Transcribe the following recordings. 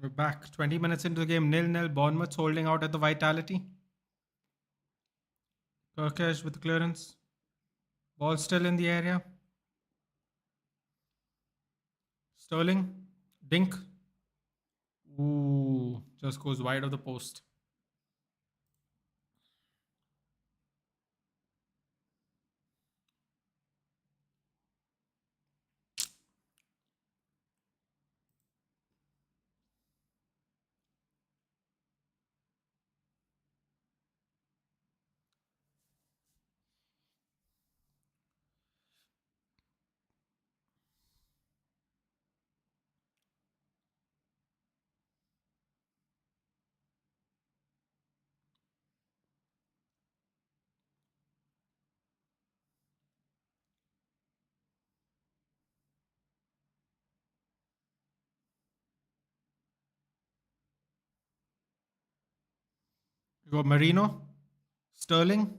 We're back. 20 minutes into the game. 0-0. Bournemouth holding out at the Vitality. Kirkesh with the clearance. Ball still in the area. Sterling. Dink. Ooh. Just goes wide of the post. You got Marino. Sterling.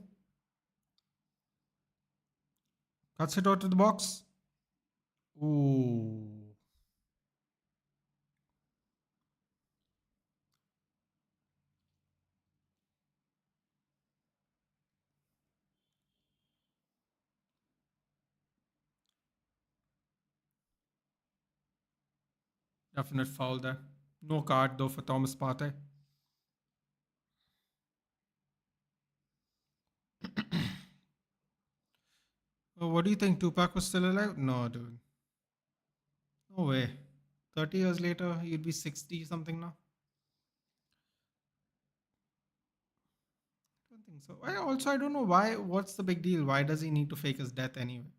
Cuts it out to the box. Ooh. Definite foul there. No card though for Thomas Partey. What do you think? Tupac was still alive? No, dude. No way. 30 years later, he'd be 60 something now. I don't think so. I don't know why. What's the big deal? Why does he need to fake his death anyway?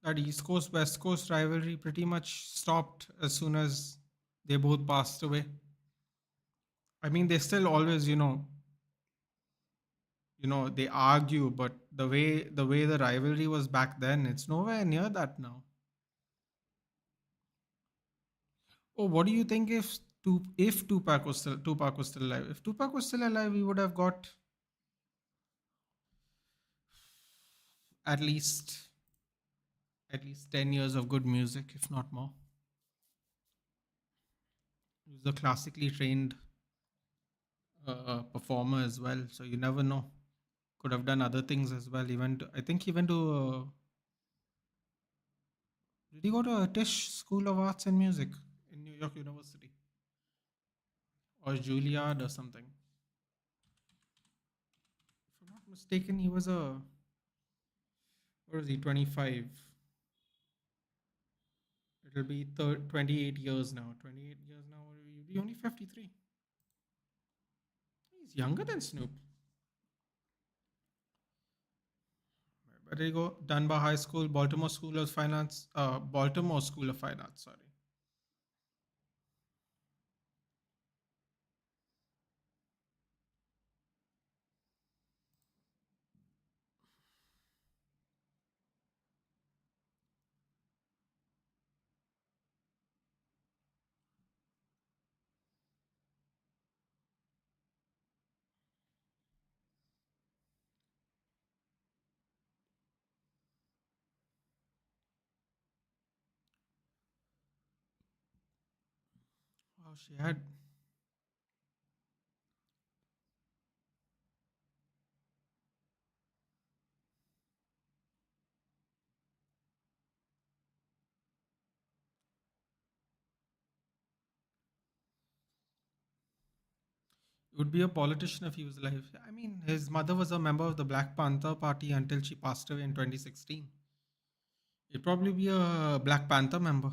That East Coast West Coast rivalry pretty much stopped as soon as they both passed away. I mean, they still always, they argue, but the way the rivalry was back then, it's nowhere near that now. Oh, what do you think if Tupac was still alive? If Tupac was still alive, we would have got at least at least 10 years of good music, if not more. He was a classically trained performer as well, so you never know. Could have done other things as well. I think he went to. Did he go to a Tisch School of Arts and Music in New York University or Juilliard or something? If I'm not mistaken, he was a. What was he? 25. It'll be 28 years now. 28 years now. He'll be only 53. He's younger than Snoop. Where did he go? Dunbar High School, Baltimore School of Finance. Baltimore School of Finance. Sorry. Wow, she had. Would be a politician if he was alive. I mean, his mother was a member of the Black Panther Party until she passed away in 2016. He'd probably be a Black Panther member.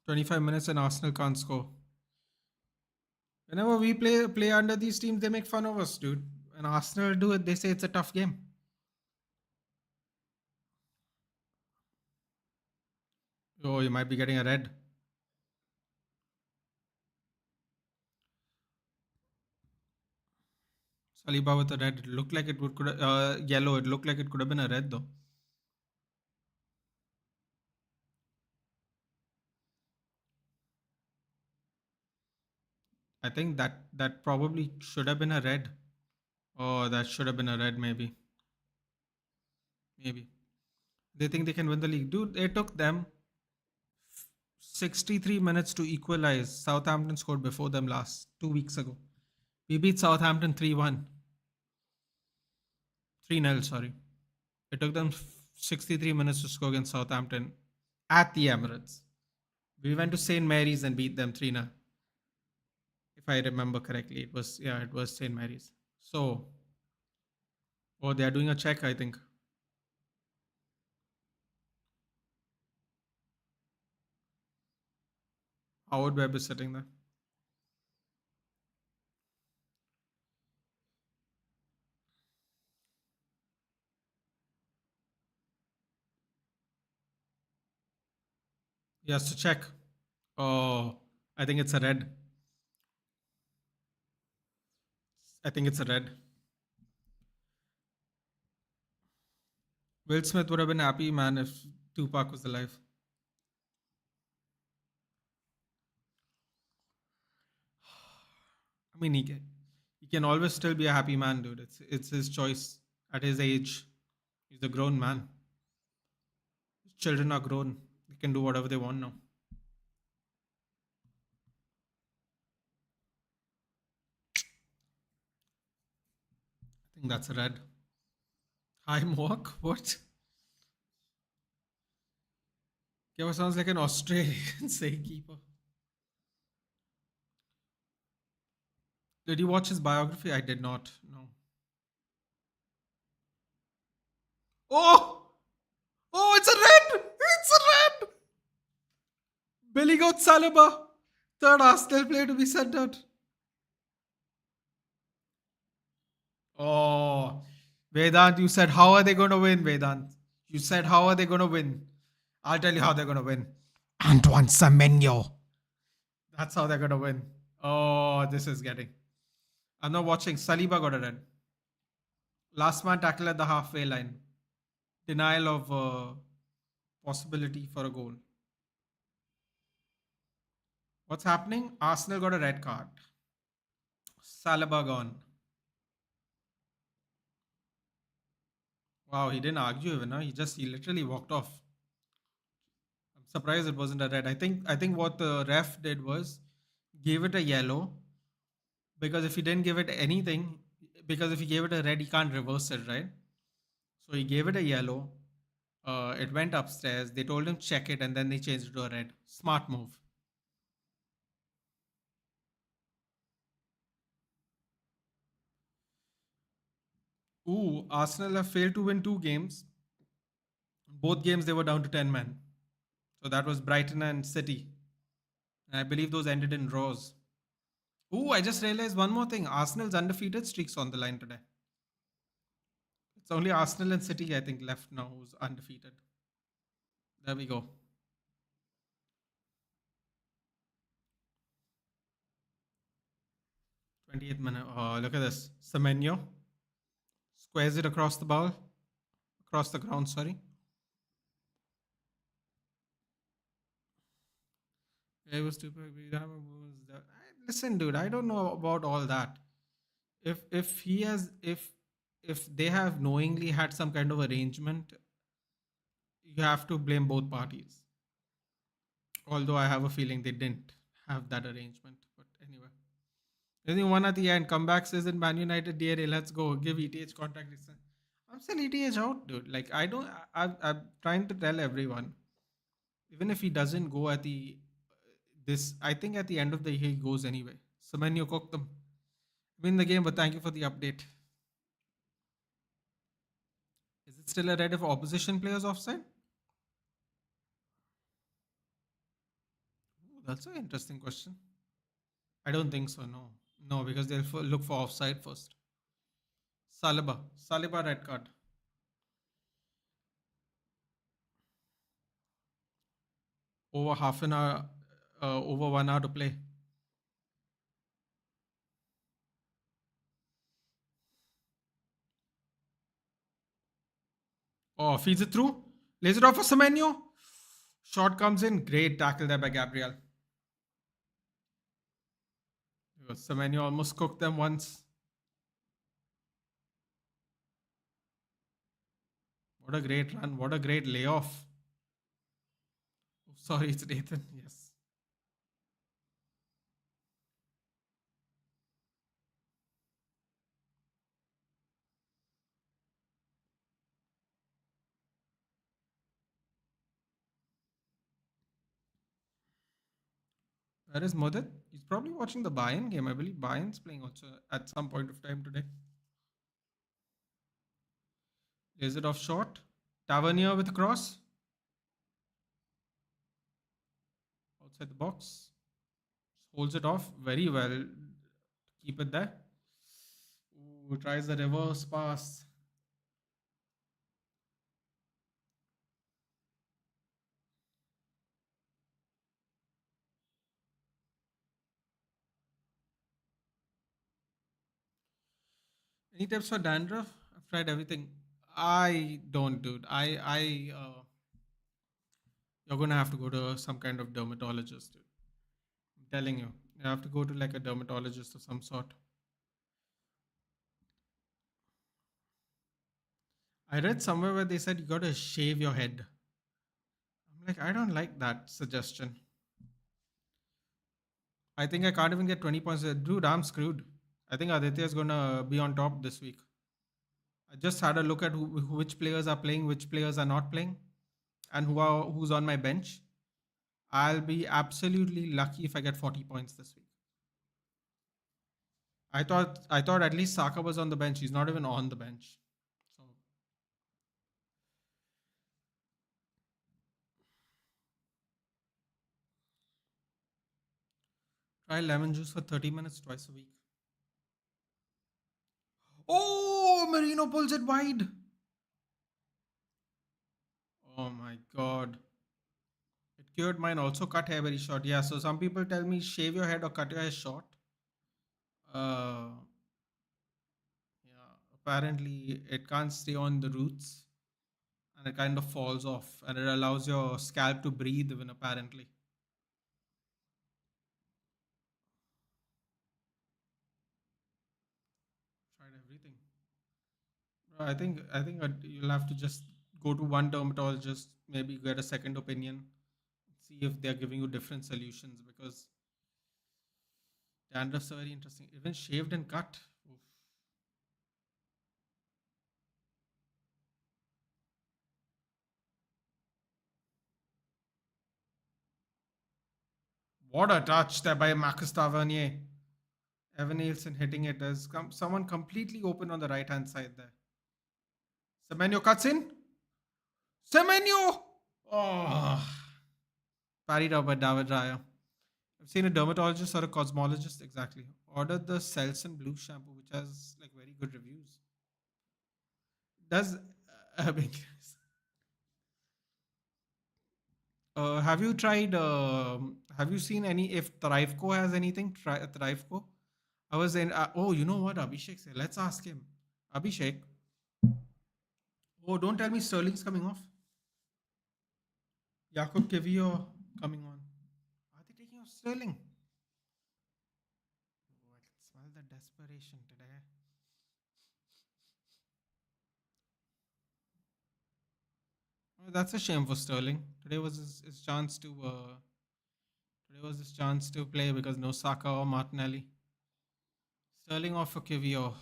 25 minutes and Arsenal can't score. Whenever we play under these teams, they make fun of us, dude. And Arsenal do it, they say it's a tough game. Oh, you might be getting a red. Saliba with a red. It looked like it would could yellow. It looked like it could have been a red though. I think that probably should have been a red. Oh, that should have been a red, maybe. Maybe. They think they can win the league. Dude, it took them 63 minutes to equalize. Southampton scored before them last 2 weeks ago. We beat Southampton 3-1. 3-0, sorry. It took them 63 minutes to score against Southampton at the Emirates. We went to St. Mary's and beat them 3-0. If I remember correctly, it was St. Mary's. So, oh, they are doing a check, I think. Howard Webb is sitting there. He has to check. Oh, I think it's a red. I think it's a red. Will Smith would have been happy, man, if Tupac was alive. I mean, he can always still be a happy man, dude. It's his choice at his age. He's a grown man. His children are grown. They can do whatever they want now. I think that's a red. High walk? What? Yeah, sounds like an Australian say keeper. Did you watch his biography? I did not. No. Oh! Oh, it's a red! It's a red! Billy Goat Saliba. Third Arsenal player to be sent out. Oh, Vedant, you said, how are they going to win, Vedant? You said, how are they going to win? I'll tell you how they're going to win. Antoine Semenyo. That's how they're going to win. Oh, this is getting. I'm not watching. Saliba got a red. Last man tackle at the halfway line. Denial of possibility for a goal. What's happening? Arsenal got a red card. Saliba gone. Wow, he didn't argue even. Huh? He literally walked off. I'm surprised it wasn't a red. I think what the ref did was gave it a yellow because if he didn't give it anything, because if he gave it a red, he can't reverse it, right? So he gave it a yellow. It went upstairs. They told him check it, and then they changed it to a red. Smart move. Ooh, Arsenal have failed to win 2 games. Both games they were down to 10 men. So that was Brighton and City. And I believe those ended in draws. Ooh, I just realized one more thing. Arsenal's undefeated streaks on the line today. It's only Arsenal and City, I think, left now who's undefeated. There we go. 28th minute. Oh, look at this. Semenyo squares it across the ball, across the ground, sorry. It was stupid. Listen, dude, I don't know about all that. If he has if they have knowingly had some kind of arrangement, you have to blame both parties. Although I have a feeling they didn't have that arrangement. But anyway. I think one at the end, comeback says in Man United DNA, let's go, give ETH contact. I'm still ETH out, dude. Like I don't I'm trying to tell everyone. Even if he doesn't go at the this I think at the end of the year he goes anyway. So man, you cook them. Win the game, but thank you for the update. Is it still a red if opposition players offside? That's an interesting question. I don't think so. No, no, because they'll look for offside first. Saliba red card. Over half an hour, over 1 hour to play. Oh, feeds it through. Lays it off for Semenyo. Shot comes in. Great tackle there by Gabriel. Semenyo almost cooked them once. What a great run. What a great layoff. Oh, sorry, it's Nathan. Yes. Where is Modit? He's probably watching the Bayern game. I believe Bayern's playing also at some point of time today. Lays it off short. Tavernier with a cross. Outside the box. Holds it off very well. Keep it there. Ooh, tries the reverse pass. Any tips for dandruff? I've tried everything. I don't, dude. You're gonna have to go to some kind of dermatologist, dude. I'm telling you, you have to go to like a dermatologist of some sort. I read somewhere where they said you gotta shave your head. I'm like, I don't like that suggestion. I think I can't even get 20 points. Dude, I'm screwed. I think Aditya is gonna be on top this week. I just had a look at which players are playing, which players are not playing, and who's on my bench. I'll be absolutely lucky if I get 40 points this week. I thought at least Saka was on the bench. He's not even on the bench. So try lemon juice for 30 minutes twice a week. Oh, Marino pulls it wide. Oh my god. It cured mine. Also cut hair very short. Yeah, so some people tell me shave your head or cut your hair short. Uh yeah, apparently it can't stay on the roots and it kind of falls off and it allows your scalp to breathe even apparently. Tried everything. I think you'll have to just go to one dermatologist, maybe get a second opinion, see if they're giving you different solutions because dandruff's are very interesting. Even shaved and cut. Oof. What a touch there by Marcus Tavernier. Evan Nielsen hitting it. There's someone completely open on the right hand side there. Semenyo cuts in. Semenyo! Oh, parried out by David Raya. I've seen a dermatologist or a cosmologist exactly. Ordered the Selsun Blue shampoo, which has like very good reviews. Does I mean, have you tried? Have you seen any? If Thriveco has anything, try Thriveco. I was in. Oh, you know what Abhishek said? Let's ask him. Abhishek. Oh, don't tell me Sterling's coming off. Jakob Kivior coming on. Are they taking off Sterling? Oh, I can smell the desperation today. Oh, that's a shame for Sterling. Today was his chance to. Today was his chance to play because no Saka or Martinelli. Sterling off for Kivior.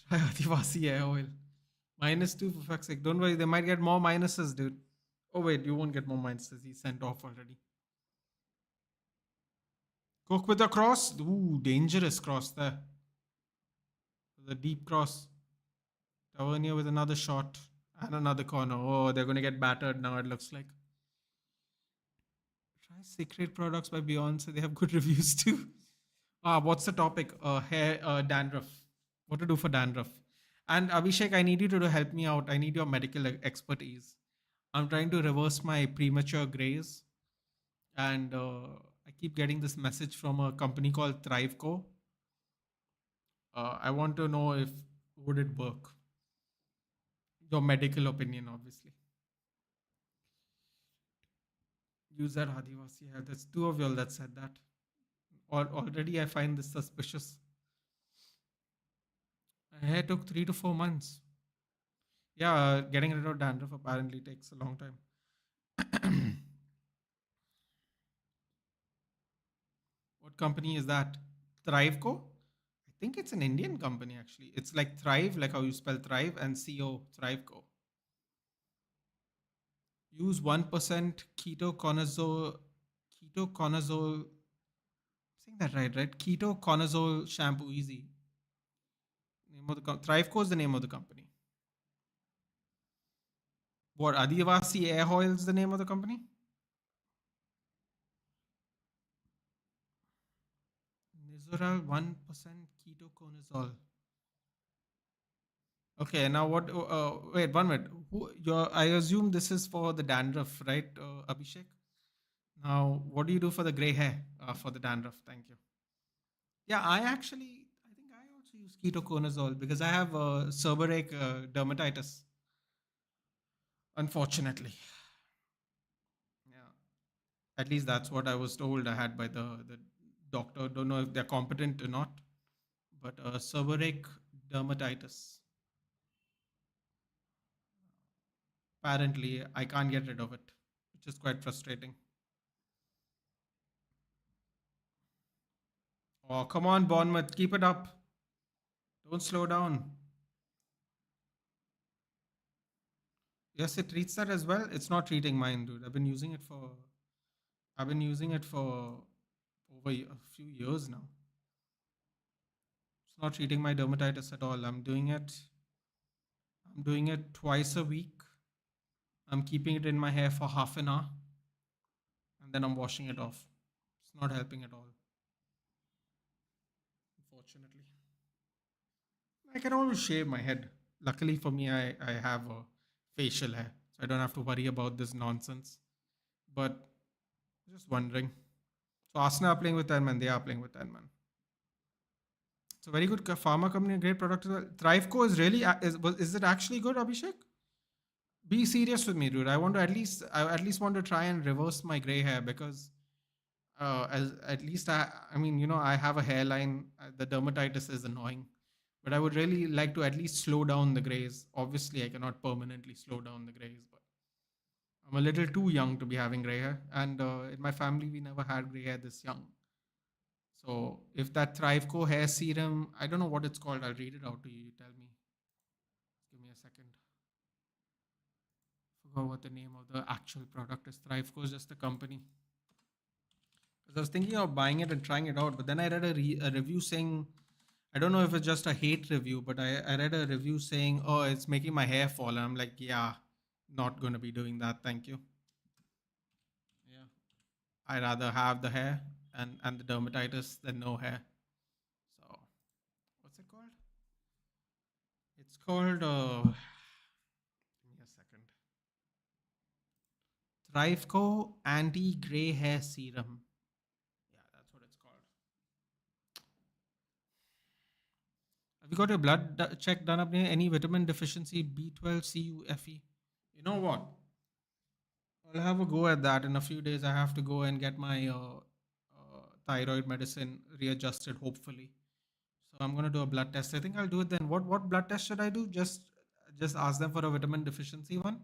Try Adivasi air oil. -2 for fuck's sake. Don't worry, they might get more minuses, dude. Oh wait, you won't get more minuses. He's sent off already. Cook with a cross. Ooh, dangerous cross there. The deep cross. Tavernier with another shot and another corner. Oh, they're going to get battered now, it looks like. Try Secret Products by Beyonce. They have good reviews too. What's the topic? Hair dandruff. What to do for dandruff? And Abhishek, I need you to help me out. I need your medical expertise. I'm trying to reverse my premature grays, and I keep getting this message from a company called Thriveco. I want to know if would it work. Your medical opinion, obviously. Use that Adivasi hair. That's two of y'all that said that. Already, I find this suspicious. My hair took 3 to 4 months. Yeah, getting rid of dandruff apparently takes a long time. What company is that? Thriveco? I think it's an Indian company actually. It's like Thrive, like how you spell Thrive, and CO, Thriveco. Use 1% ketoconazole, saying that right? Ketoconazole shampoo easy. Name of the Thriveco is the name of the company. What, Adivasi Air Oil is the name of the company? Nizoral 1% ketoconazole. Okay, now what? Wait, 1 minute. I assume this is for the dandruff, right, Abhishek? Now, what do you do for the gray hair for the dandruff? Thank you. Yeah, I think I also use ketoconazole because I have seborrheic dermatitis, unfortunately. Yeah, at least that's what I was told I had by the doctor. Don't know if they're competent or not, but seborrheic dermatitis. Apparently, I can't get rid of it, which is quite frustrating. Oh, come on, Bournemouth, keep it up. Don't slow down. Yes, it treats that as well. It's not treating mine, dude. I've been using it for over a few years now. It's not treating my dermatitis at all. I'm doing it twice a week. I'm keeping it in my hair for half an hour and then I'm washing it off. It's not helping at all, unfortunately. I can always shave my head. Luckily for me, I have a facial hair, so I don't have to worry about this nonsense. But just wondering. So Asana are playing with 10 man, they are playing with 10 man. It's a very good pharma company, great product as well. Thriveco is really is it actually good, Abhishek? Be serious with me, dude. I at least want to try and reverse my gray hair because as at least I mean, I have a hairline. The dermatitis is annoying, but I would really like to at least slow down the grays. Obviously, I cannot permanently slow down the grays, but I'm a little too young to be having gray hair, and in my family we never had gray hair this young. So if that Thriveco hair serum, I don't know what it's called. I'll read it out to you. You tell me. Give me a second. Forgot what the name of the actual product is. Thriveco is just a company. Because I was thinking of buying it and trying it out, but then I read a review saying, I don't know if it's just a hate review, but I read a review saying, oh, it's making my hair fall. And I'm like, yeah, not going to be doing that. Thank you. Yeah. I rather have the hair and the dermatitis than no hair. So, what's it called? It's called, give me a second. Thriveco Anti Gray Hair Serum. Yeah, that's what it's called. Have you got your check done up there? Any vitamin deficiency, B12, CUFE? You know what? I'll have a go at that in a few days. I have to go and get my thyroid medicine readjusted, hopefully. So I'm gonna do a blood test. I think I'll do it then. What blood test should I do? Just ask them for a vitamin deficiency one.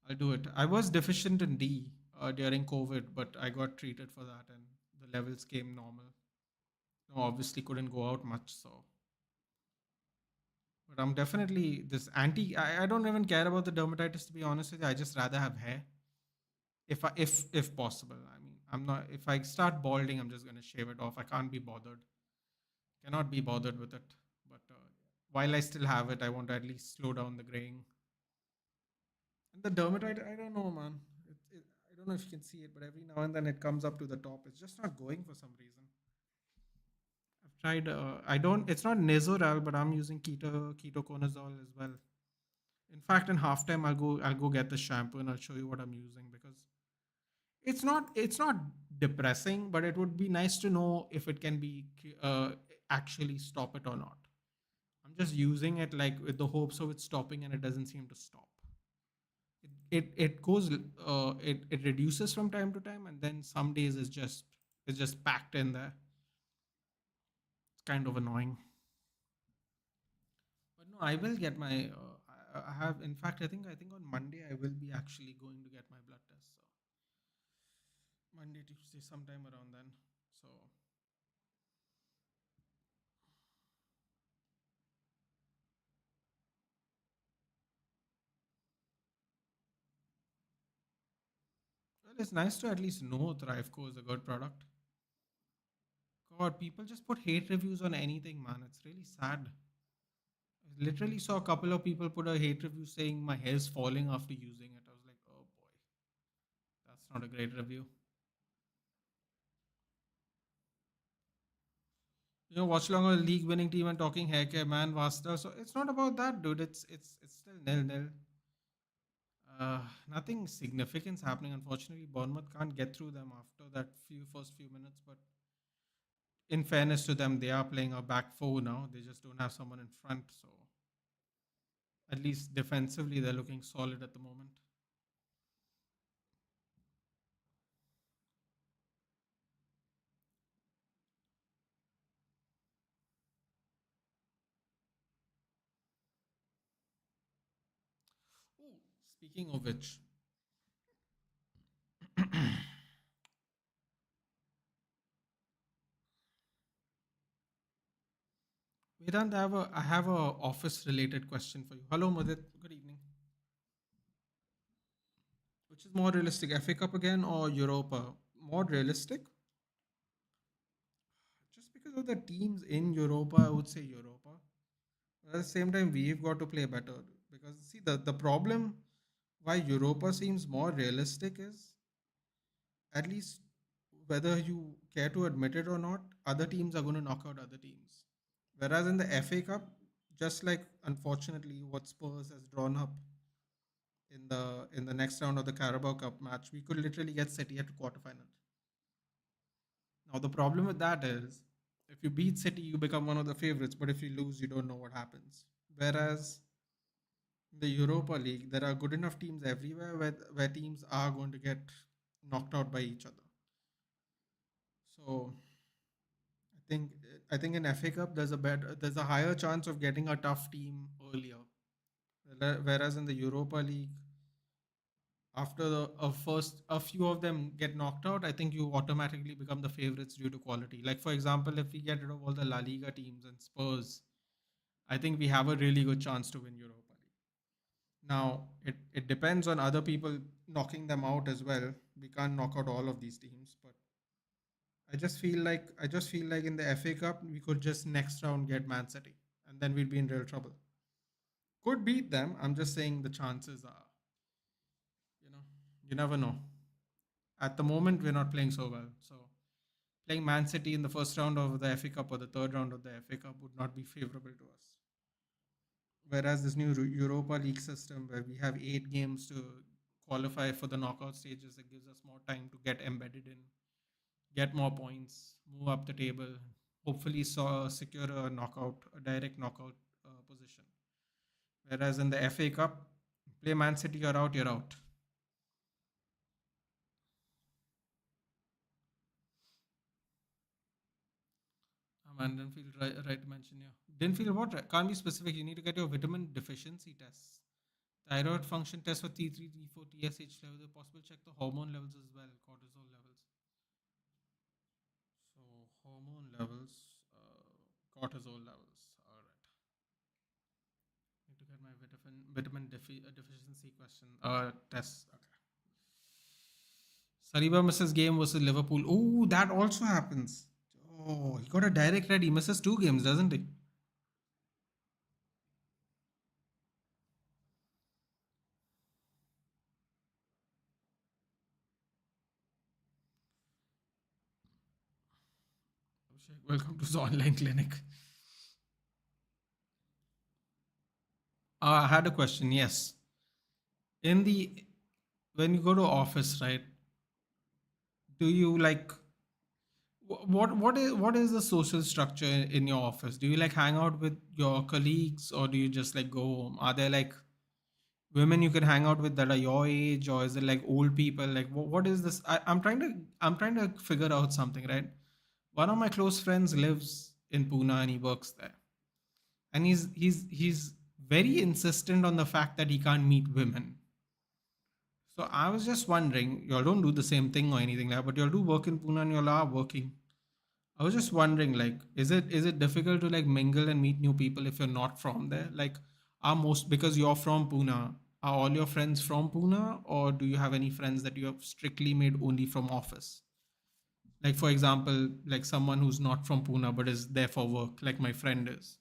I'll do it. I was deficient in D during COVID, but I got treated for that, and the levels came normal. No, obviously couldn't go out much, so. But I'm definitely this anti. I don't even care about the dermatitis to be honest with you. I just rather have hair, if possible. I mean, I'm not. If I start balding, I'm just gonna shave it off. I can't be bothered. Cannot be bothered with it. But while I still have it, I want to at least slow down the graying. And the dermatitis, I don't know, man. I don't don't know if you can see it, but every now and then it comes up to the top. It's just not going for some reason. I've tried. I don't. It's not Nizoral, but I'm using ketoconazole as well. In fact, in halftime, I'll go get the shampoo and I'll show you what I'm using because it's not depressing, but it would be nice to know if it can be actually stop it or not. I'm just using it like with the hopes of it stopping, and it doesn't seem to stop. It goes it reduces from time to time, and then some days it's just packed in there. It's kind of annoying. But no, I will get my. I have, in fact, I think on Monday I will be actually going to get my blood test. So Monday, Tuesday, sometime around then. So well, it's nice to at least know Thriveco is a good product. God, people just put hate reviews on anything, man. It's really sad. I literally saw a couple of people put a hate review saying my hair's falling after using it. I was like, oh boy, that's not a great review. Watchalong a league winning team and talking hair care, man, Vasta. So it's not about that, dude. It's still nil nil. Nothing significant's happening. Unfortunately, Bournemouth can't get through them after that first few minutes. But in fairness to them, they are playing a back four now. They just don't have someone in front. So at least defensively, they're looking solid at the moment. Ooh, speaking of which, Vedant, I have a office related question for you. Hello, Mudit. Good evening. Which is more realistic, FA Cup again or Europa? More realistic, just because of the teams in Europa. I would say Europa. But at the same time, we've got to play better because see the problem why Europa seems more realistic is at least whether you care to admit it or not, other teams are going to knock out other teams. Whereas in the FA Cup, just like unfortunately what Spurs has drawn up in the next round of the Carabao Cup match, we could literally get City at quarterfinal. Now the problem with that is if you beat City, you become one of the favorites, but if you lose, you don't know what happens. Whereas in the Europa League, there are good enough teams everywhere where teams are going to get knocked out by each other. So I think in FA Cup there's a higher chance of getting a tough team earlier. Whereas in the Europa League, after a few of them get knocked out, I think you automatically become the favorites due to quality. Like for example, if we get rid of all the La Liga teams and Spurs, I think we have a really good chance to win Europa League. Now it depends on other people knocking them out as well. We can't knock out all of these teams, but I just feel like in the FA Cup we could just next round get Man City, and then we'd be in real trouble. Could beat them. I'm just saying the chances are, you know, you never know. At the moment, we're not playing so well. So playing Man City in the first round of the FA Cup or the third round of the FA Cup would not be favorable to us. Whereas this new Europa League system, where we have 8 games to qualify for the knockout stages, it gives us more time to get embedded in, get more points, move up the table, hopefully secure a direct knockout position. Whereas in the FA Cup, play Man City, you're out, you're out. Man, didn't feel right to mention you. Didn't feel what? Right? Can't be specific. You need to get your vitamin deficiency tests. Thyroid function test for T3, T4, TSH levels. If possible, check the hormone levels as well, cortisol levels. So, hormone levels, cortisol levels. All right. Need to get my vitamin deficiency question. Test. Okay. Saliba misses game versus Liverpool. Oh, that also happens. Oh, he got a direct red. He misses 2 games, doesn't he? Welcome to the online clinic. I had a question. Yes, in the when you go to office, right? Do you like what is the social structure in your office? Do you like hang out with your colleagues, or do you just like go home? Are there like women you can hang out with that are your age, or is it like old people? Like what is this? I'm trying to figure out something, right? One of my close friends lives in Pune and he works there, and he's very insistent on the fact that he can't meet women. So I was just wondering, y'all don't do the same thing or anything like, but y'all do work in Pune and y'all are working. I was just wondering, like, is it difficult to like mingle and meet new people if you're not from there? Like, are most because you're from Pune, are all your friends from Pune, or do you have any friends that you have strictly made only from office? Like, for example, like someone who's not from Pune but is there for work, like my friend is,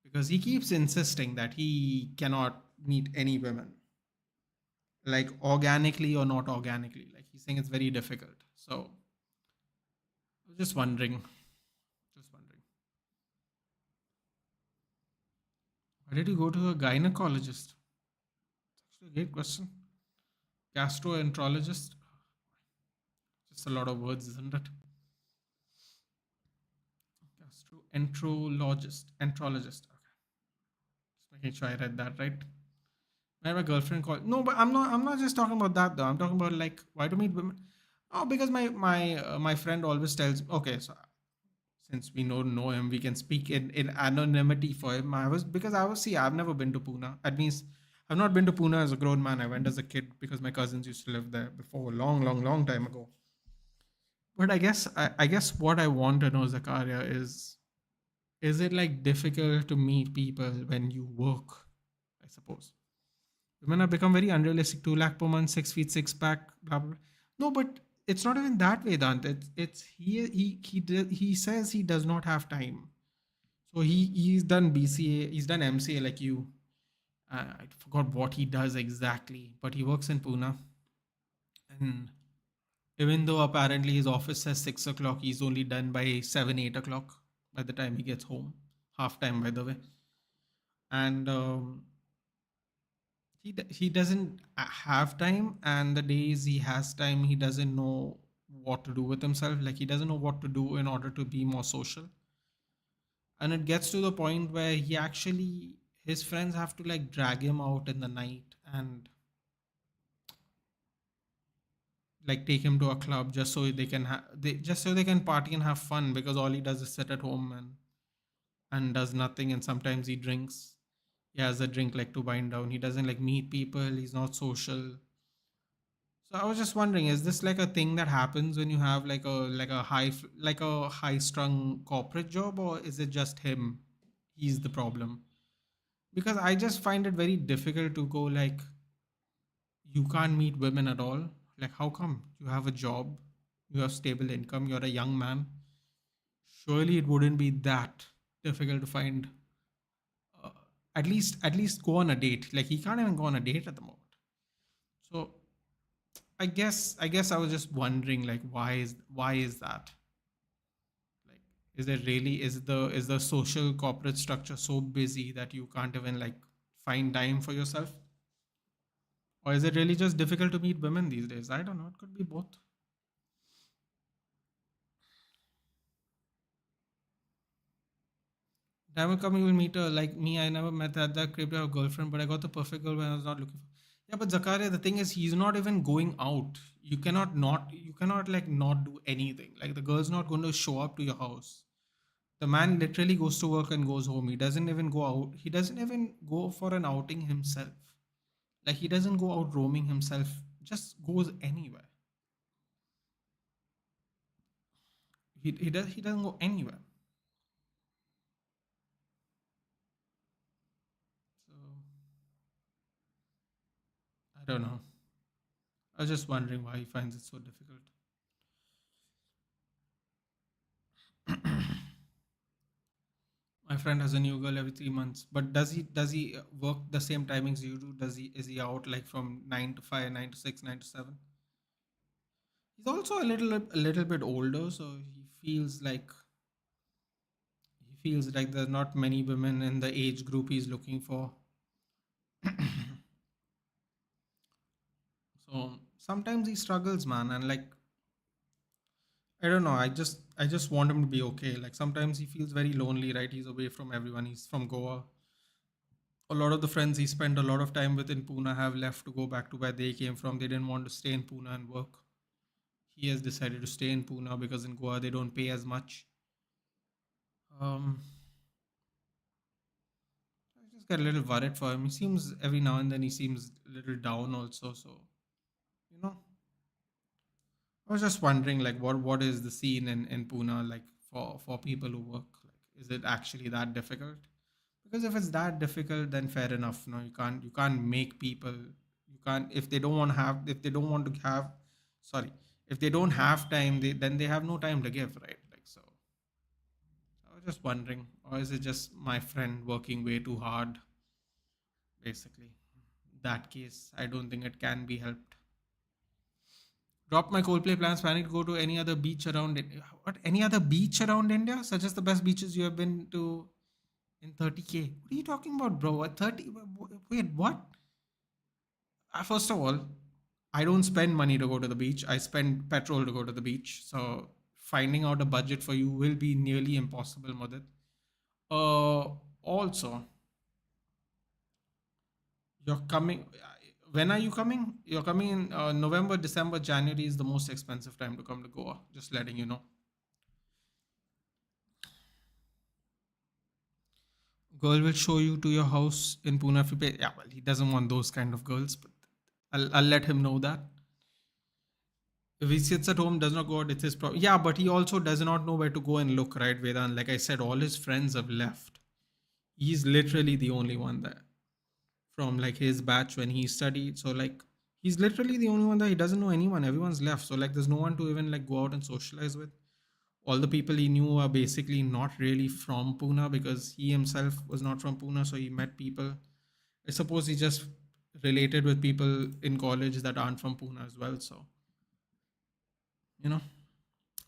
because he keeps insisting that he cannot meet any women, like organically or not organically. Like he's saying it's very difficult. So I was just wondering, why did you go to a gynecologist? Actually, a great question. Gastroenterologist. Just a lot of words, isn't it? Gastroenterologist. Enterologist. Okay. Just making sure I read that right. I have a girlfriend called. No, but I'm not just talking about that though. I'm talking about like why to meet women. Oh, because my friend always tells. Okay, so since we know him, we can speak in anonymity for him. I was see. I've never been to Pune. That means I've not been to Pune as a grown man. I went as a kid because my cousins used to live there before, a long, long, long time ago. But I guess what I want to know, Zakaria, is it like difficult to meet people when you work? I suppose women have become very unrealistic. 2 lakh per month, 6 feet, six pack, blah blah. Blah. No, but it's not even that way, Dant. It's he says he does not have time. So he's done BCA, he's done MCA like you. I forgot what he does exactly, but he works in Pune, and even though apparently his office says 6 o'clock, he's only done by 7, 8 o'clock by the time he gets home. Half time, by the way. And he doesn't have time, and the days he has time, he doesn't know what to do with himself. Like he doesn't know what to do in order to be more social. And it gets to the point where he actually his friends have to like drag him out in the night and like take him to a club just so they can just so they can party and have fun, because all he does is sit at home and does nothing, and sometimes he drinks. He has a drink like to wind down. He doesn't like meet people, he's not social. So I was just wondering, is this like a thing that happens when you have like a high strung corporate job, or is it just him? He's the problem. Because I just find it very difficult to go like you can't meet women at all. Like how come? You have a job, you have stable income, you're a young man. Surely it wouldn't be that difficult to find uh, at least go on a date. Like he can't even go on a date at the moment. So I guess I was just wondering like why is that? Like is it really is the social corporate structure so busy that you can't even like find time for yourself? Or is it really just difficult to meet women these days? I don't know. It could be both. Time will come, you will meet her. Like me, I never met at that crib a girlfriend, but I got the perfect girl when I was not looking for. Yeah, but Zakaria, the thing is, he's not even going out. You cannot like not do anything. Like the girl's not going to show up to your house. The man literally goes to work and goes home. He doesn't even go out. He doesn't even go for an outing himself. Like he doesn't go out roaming himself. Just goes anywhere. He doesn't go anywhere. So I don't know. I was just wondering why he finds it so difficult. My friend has a new girl every 3 months. But does he work the same timings you do? Is he out like from 9 to 5, 9 to 6, 9 to 7? He's also a little bit older, so he feels like feels like there's not many women in the age group he's looking for. So sometimes he struggles, man, and like I don't know. I just want him to be okay. Like sometimes he feels very lonely, right? He's away from everyone. He's from Goa. A lot of the friends he spent a lot of time with in Pune have left to go back to where they came from. They didn't want to stay in Pune and work. He has decided to stay in Pune because in Goa they don't pay as much. Um, I just get a little worried for him. He seems every now and then he seems a little down also. So you know, I was just wondering like what is the scene in Pune like for people who work? Like, is it actually that difficult? Because if it's that difficult, then fair enough. No, you can't make people. You can't if they don't want to have if they don't want to have. Sorry, if they don't have time, then they have no time to give, right? Like so. I was just wondering, or is it just my friend working way too hard? Basically, that case, I don't think it can be helped. Drop my Coldplay plans. Planning to go to any other beach around it. What? Any other beach around India? Suggest the best beaches you have been to in 30K. What are you talking about, bro? At 30? Wait, what? First of all, I don't spend money to go to the beach. I spend petrol to go to the beach. So finding out a budget for you will be nearly impossible, Madit. Also, you're coming. When are you coming? You're coming in November, December, January is the most expensive time to come to Goa. Just letting you know. Girl will show you to your house in Pune if you pay. Yeah, well, he doesn't want those kind of girls, but I'll let him know that. If he sits at home, does not go out, it's his problem. Yeah, but he also does not know where to go and look, right, Vedan? Like I said, all his friends have left. He's literally the only one there from like his batch when he studied. So like he's literally the only one that he doesn't know anyone. Everyone's left. So like there's no one to even like go out and socialize with. All the people he knew are basically not really from Pune because he himself was not from Pune. So he met people. I suppose he just related with people in college that aren't from Pune as well. So, you know,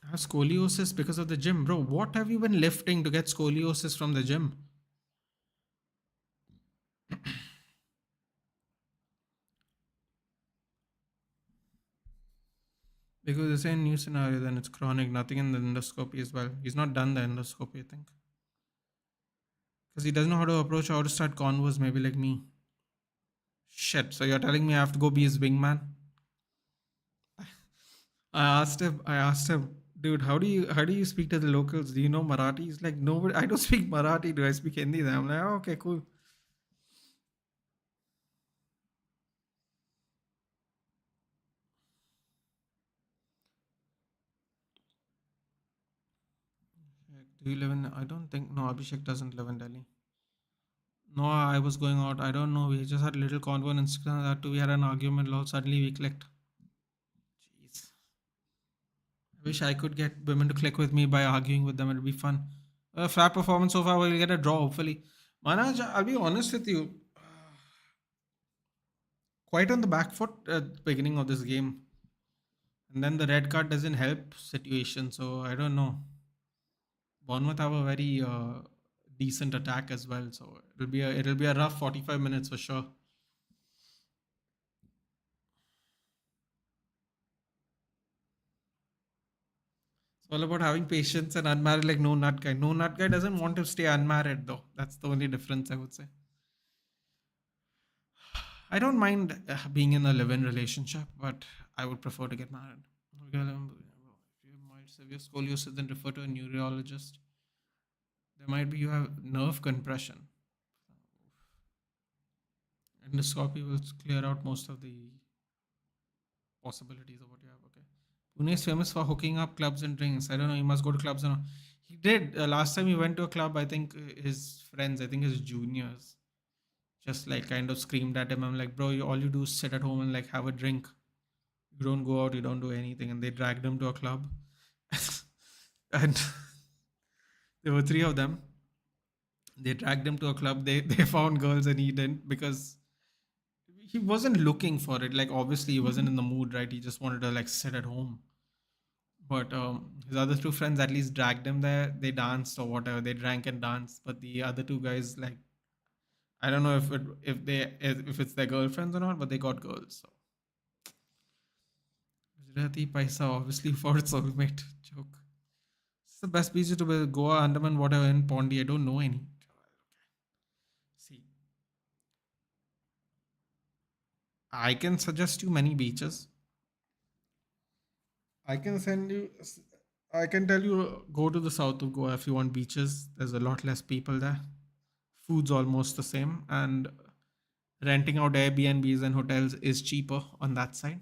I have scoliosis because of the gym. Bro, what have you been lifting to get scoliosis from the gym? Because it's a new scenario, then it's chronic, nothing in the endoscopy as well. He's not done the endoscopy, I think. Because he doesn't know how to approach, how to start converse, maybe like me. Shit, so you're telling me I have to go be his wingman? I asked him, dude, how do you speak to the locals? Do you know Marathi? He's like, no, I don't speak Marathi. Do I speak Hindi? Then I'm like, oh, okay, cool. Do you live in? I don't think. No, Abhishek doesn't live in Delhi. No, I was going out. I don't know. We just had a little convo on Instagram. That too, we had an argument. Lol, suddenly we clicked. Jeez. I wish I could get women to click with me by arguing with them. It'd be fun. Flat performance so far. We'll get a draw, hopefully. Manaj, I'll be honest with you. Quite on the back foot at the beginning of this game. And then the red card doesn't help situation. So I don't know. Bournemouth have a very decent attack as well. So it'll be a rough 45 minutes for sure. It's all about having patience and unmarried like no nut guy. No nut guy doesn't want to stay unmarried though. That's the only difference I would say. I don't mind being in a live-in relationship, but I would prefer to get married. Okay, if you have mild severe scoliosis, then refer to a neurologist. There might be you have nerve compression. Endoscopy will clear out most of the possibilities of what you have. Okay. Pune is famous for hooking up clubs and drinks. I don't know. He must go to clubs and he did. Last time he went to a club, I think his friends, I think his juniors, just like kind of screamed at him. I'm like, bro, all you do is sit at home and like have a drink. You don't go out. You don't do anything. And they dragged him to a club, and there were three of them. They dragged him to a club. They found girls and he didn't because he wasn't looking for it. Like obviously he wasn't in the mood, right? He just wanted to like sit at home. But his other two friends at least dragged him there. They danced or whatever. They drank and danced. But the other two guys, like, I don't know if it's their girlfriends or not, but they got girls. So Gujarati Paisa obviously for soulmate joke. It's the best beaches to be Goa, Andaman, whatever in Pondi. I don't know any. See, I can suggest you many beaches. I can send you. I can tell you go to the south of Goa if you want beaches. There's a lot less people there. Food's almost the same, and renting out Airbnbs and hotels is cheaper on that side.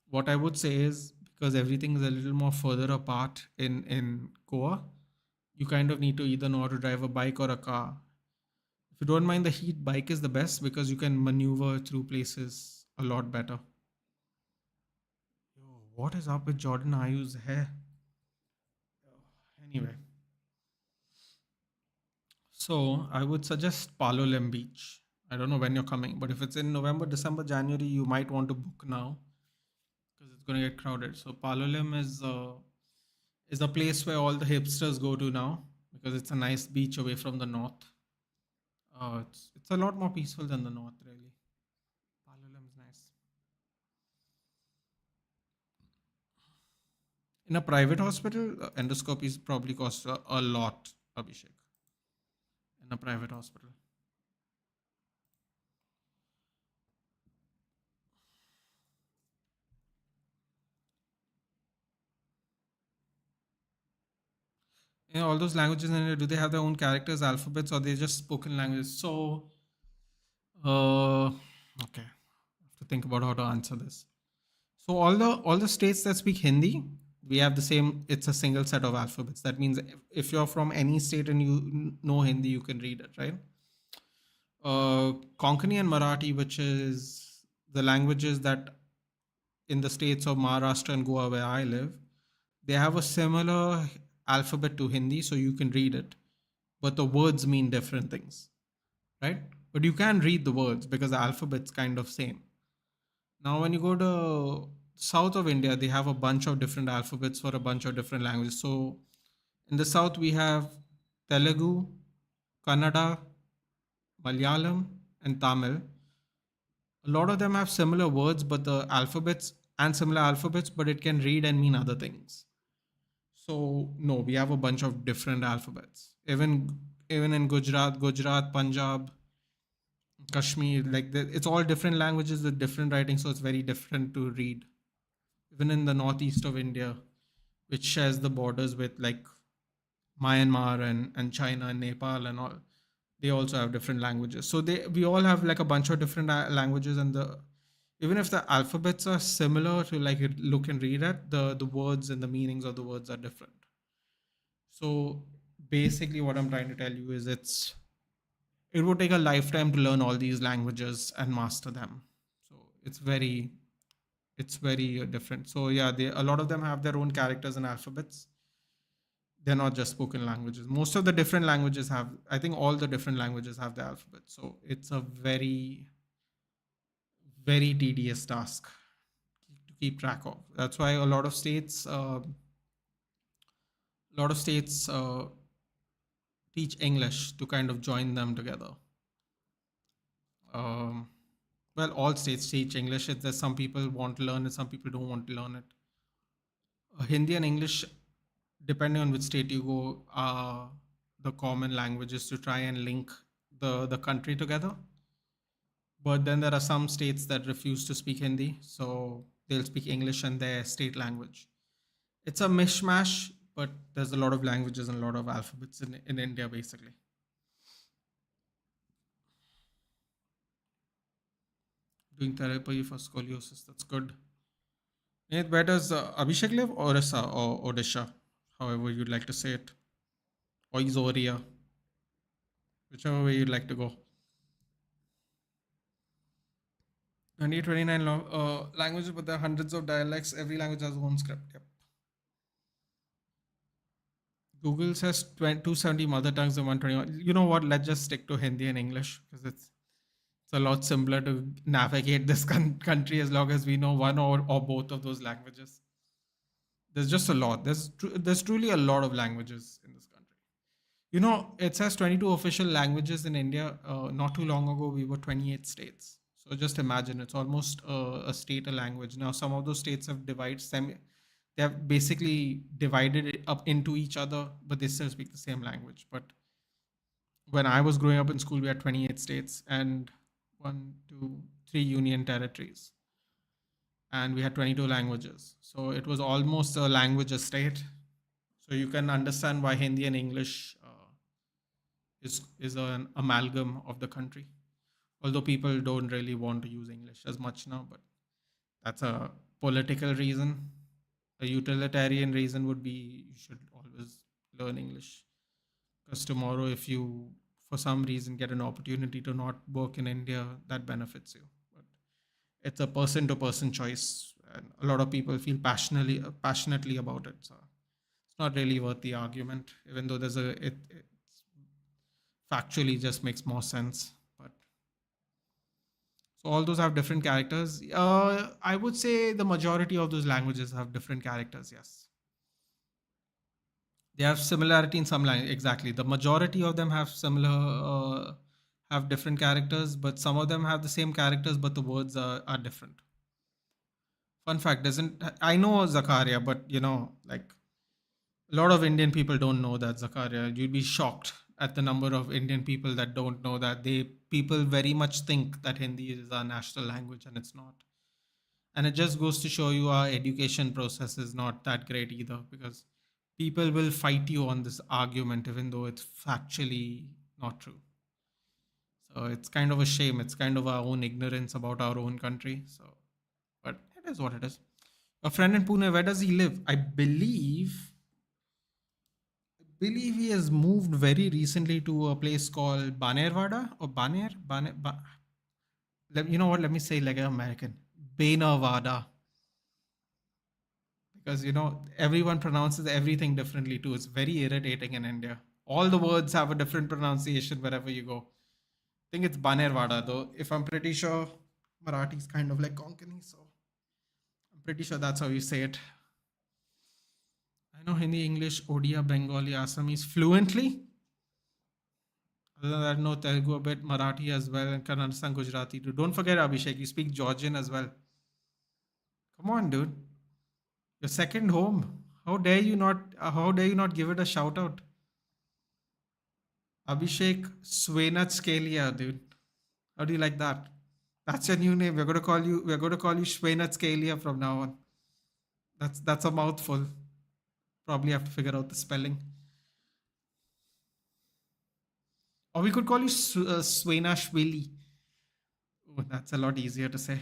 What I would say is because everything is a little more further apart in Goa, you kind of need to either know how to drive a bike or a car. If you don't mind the heat, bike is the best because you can maneuver through places a lot better. Yo, what is up with Jordan Ayu's hair? Anyway, so I would suggest Palolem Beach. I don't know when you're coming, but if it's in November, December, January, you might want to book now because it's going to get crowded. So Palolem is a place where all the hipsters go to now because it's a nice beach away from the north. It's a lot more peaceful than the north, really. Palolem is nice. In a private hospital, endoscopies probably cost a lot, Abhishek. In a private hospital. All those languages in India, do they have their own characters, alphabets, or they just spoken languages? So, okay, I have to think about how to answer this. So all the states that speak Hindi, we have the same. It's a single set of alphabets. That means if you're from any state and you know Hindi, you can read it, right? Konkani and Marathi, which is the languages that in the states of Maharashtra and Goa where I live, they have a similar alphabet to Hindi, so you can read it, but the words mean different things, right? But you can read the words because the alphabet's kind of same. Now, when you go to south of India, they have a bunch of different alphabets for a bunch of different languages. So in the south, we have Telugu, Kannada, Malayalam, and Tamil. A lot of them have similar words, but the alphabets and similar alphabets, but it can read and mean other things. So no, we have a bunch of different alphabets. Even in Gujarat, Punjab, Kashmir, like it's all different languages with different writing, so it's very different to read. Even in the northeast of India, which shares the borders with like Myanmar and China and Nepal and all, they also have different languages. So we all have like a bunch of different languages, and the even if the alphabets are similar to like look and read at, the words and the meanings of the words are different. So basically, what I'm trying to tell you is it would take a lifetime to learn all these languages and master them. So it's very different. So yeah, a lot of them have their own characters and alphabets. They're not just spoken languages. Most of the different languages have, I think all the different languages have the alphabet. So it's a very, very tedious task to keep track of. That's why a lot of states teach English to kind of join them together. Um, well, all states teach English. It's that some people want to learn it, some people don't want to learn it. Hindi and English, depending on which state you go, are the common languages to try and link the country together. But then there are some states that refuse to speak Hindi, so they'll speak English and their state language. It's a mishmash, but there's a lot of languages and a lot of alphabets in India, basically. Doing therapy for scoliosis, that's good. Where does Abhishek live? Orissa or Odisha, however you'd like to say it. Or Isoria, whichever way you'd like to go. 29 languages, but there are hundreds of dialects. Every language has its own script. Yep. Google says 270 mother tongues and 121. You know what? Let's just stick to Hindi and English because it's a lot simpler to navigate this country as long as we know one or both of those languages. There's just a lot. There's truly a lot of languages in this country. It says 22 official languages in India. Not too long ago, we were 28 states. So just imagine, it's almost a state a language. Now, some of those states have they have basically divided it up into each other, but they still speak the same language. But when I was growing up in school, we had 28 states and one, two, three union territories, and we had 22 languages. So it was almost a language estate. So you can understand why Hindi and English is an amalgam of the country. Although people don't really want to use English as much now, but that's a political reason. A utilitarian reason would be you should always learn English, because tomorrow, if you for some reason get an opportunity to not work in India, that benefits you. But it's a person to person choice, and a lot of people feel passionately about it. So it's not really worth the argument, even though it factually just makes more sense. But so all those have different characters. I would say the majority of those languages have different characters. Yes, they have similarity in some language. Exactly, the majority of them have different characters, but some of them have the same characters, but the words are different. Fun fact: doesn't I know Zakaria, but like a lot of Indian people don't know that Zakaria. You'd be shocked at the number of Indian people that don't know that. People very much think that Hindi is our national language, and it's not. And it just goes to show you our education process is not that great either, because people will fight you on this argument even though it's factually not true. So it's kind of a shame. It's kind of our own ignorance about our own country. So, but it is what it is. A friend in Pune, where does he live? I believe he has moved very recently to a place called Banerwada or you know what? Let me say like an American, Banerwada, because everyone pronounces everything differently too. It's very irritating in India. All the words have a different pronunciation wherever you go. I think it's Banerwada though. If I'm pretty sure, Marathi is kind of like Konkani, so I'm pretty sure that's how you say it. I know Hindi, English, Odia, Bengali, Assamese fluently. Other than that, no Telugu, a bit Marathi as well, and can understand Gujarati too. Don't forget, Abhishek, you speak Georgian as well. Come on, dude. Your second home. How dare you not? How dare you not give it a shout out? Abhishek Scalia, dude. How do you like that? That's your new name. We're going to call you Scalia from now on. That's a mouthful. Probably have to figure out the spelling. Or we could call you Swenashvili. Oh, that's a lot easier to say.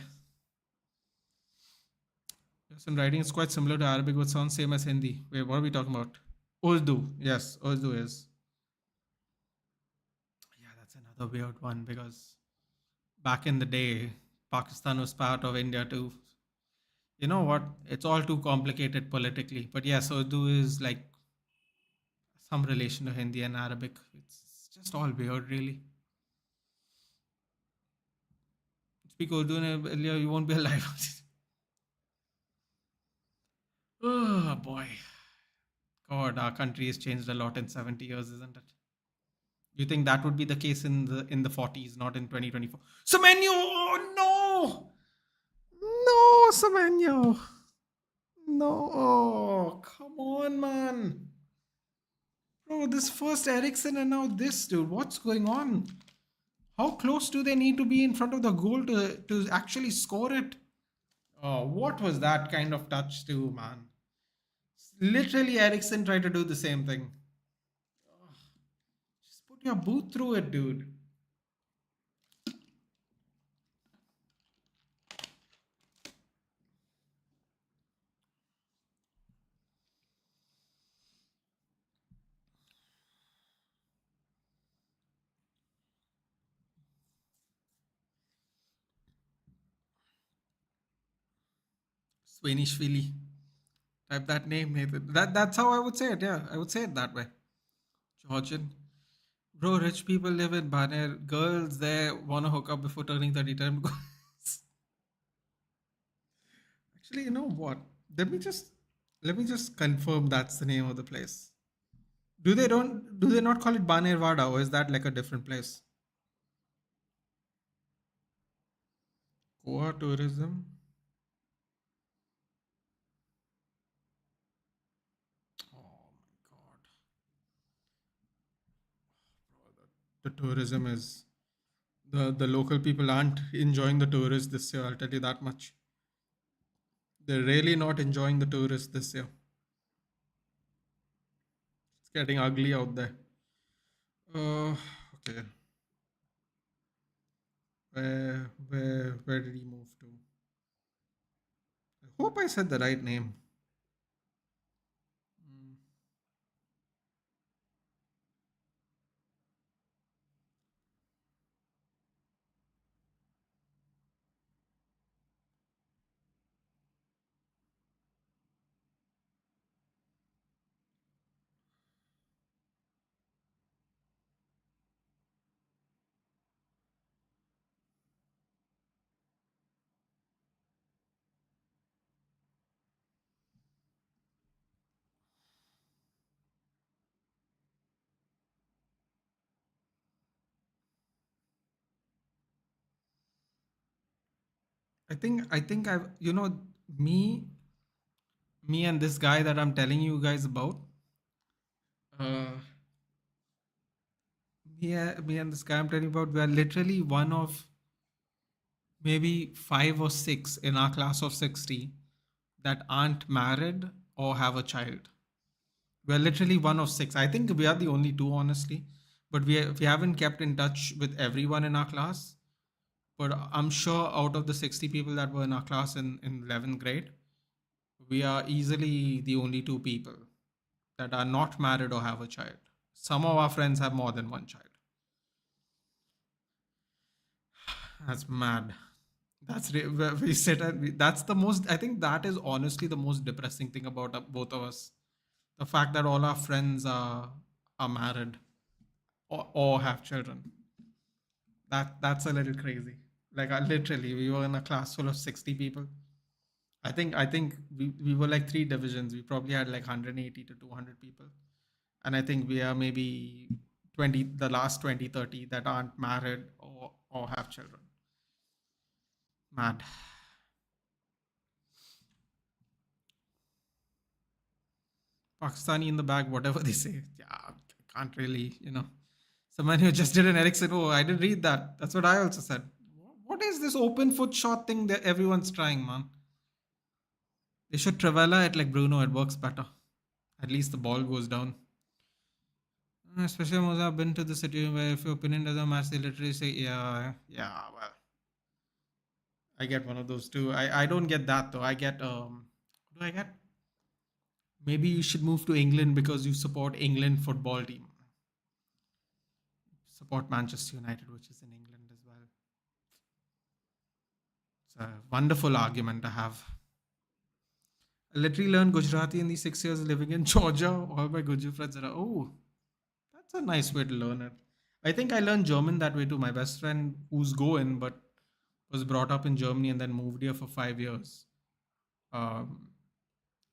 Yes, and writing is quite similar to Arabic, but sounds same as Hindi. Wait, what are we talking about? Urdu. Yes, Urdu is. Yeah, that's another weird one, because back in the day, Pakistan was part of India too. You know what? It's all too complicated politically. But yes, Urdu is like some relation to Hindi and Arabic. It's just all weird, really. Speak Urdu and you won't be alive. Oh boy. God, our country has changed a lot in 70 years, isn't it? You think that would be the case in the 40s, not in 2024? Semenyo! Oh no! No, Semenyo! No! Oh, come on, man! Bro, this first Ericsson and now this, dude. What's going on? How close do they need to be in front of the goal to actually score it? Oh, what was that kind of touch too, man? Literally, Ericsson tried to do the same thing. Just put your boot through it, dude. Swenishvili. Type that name, Nathan. That's how I would say it. Yeah, I would say it that way. Georgian. Bro, rich people live in Baner. Girls there want to hook up before turning 30 time. Actually, you know what? Let me just Let me just confirm that's the name of the place. Do they not call it Banerwada, or is that like a different place? Goa tourism. Oh my god. The tourism is the local people aren't enjoying the tourists this year, I'll tell you that much. They're really not enjoying the tourists this year. It's getting ugly out there. Okay. Where did he move to? I hope I said the right name. Mm, I think I've me me and this guy that I'm telling you guys about. Uh, me and this guy I'm telling you about. We are literally one of maybe five or six in our class of 60 that aren't married or have a child. We're literally one of six. I think we are the only two, honestly. But we haven't kept in touch with everyone in our class. But I'm sure out of the 60 people that were in our class in 11th grade, we are easily the only two people that are not married or have a child. Some of our friends have more than one child. That's mad. Where we sit and that's the most. I think that is honestly the most depressing thing about both of us. The fact that all our friends are married or have children. That's a little crazy. Like literally, we were in a class full of 60 people. I think we were like three divisions. We probably had like 180 to 200 people, and I think we are maybe 20, the last 20, 30 that aren't married or have children. Mad. Pakistani in the bag, whatever they say. Yeah, I can't really, Someone who just did an Ericsson. Oh, I didn't read that. That's what I also said. What is this open foot shot thing that everyone's trying, man? They should Travella it like Bruno. It works better. At least the ball goes down. Especially when I've been to the city where if your opinion doesn't match, they literally say, yeah, yeah, well, I get one of those too. I don't get that though. I get, what do I get? Maybe you should move to England because you support England football team. Support Manchester United, which is in England as well. It's a wonderful argument to have. I literally learned Gujarati in these 6 years living in Georgia. All my Guju friends are, oh, that's a nice way to learn it. I think I learned German that way too. My best friend, who's Goan, but was brought up in Germany and then moved here for 5 years. Um,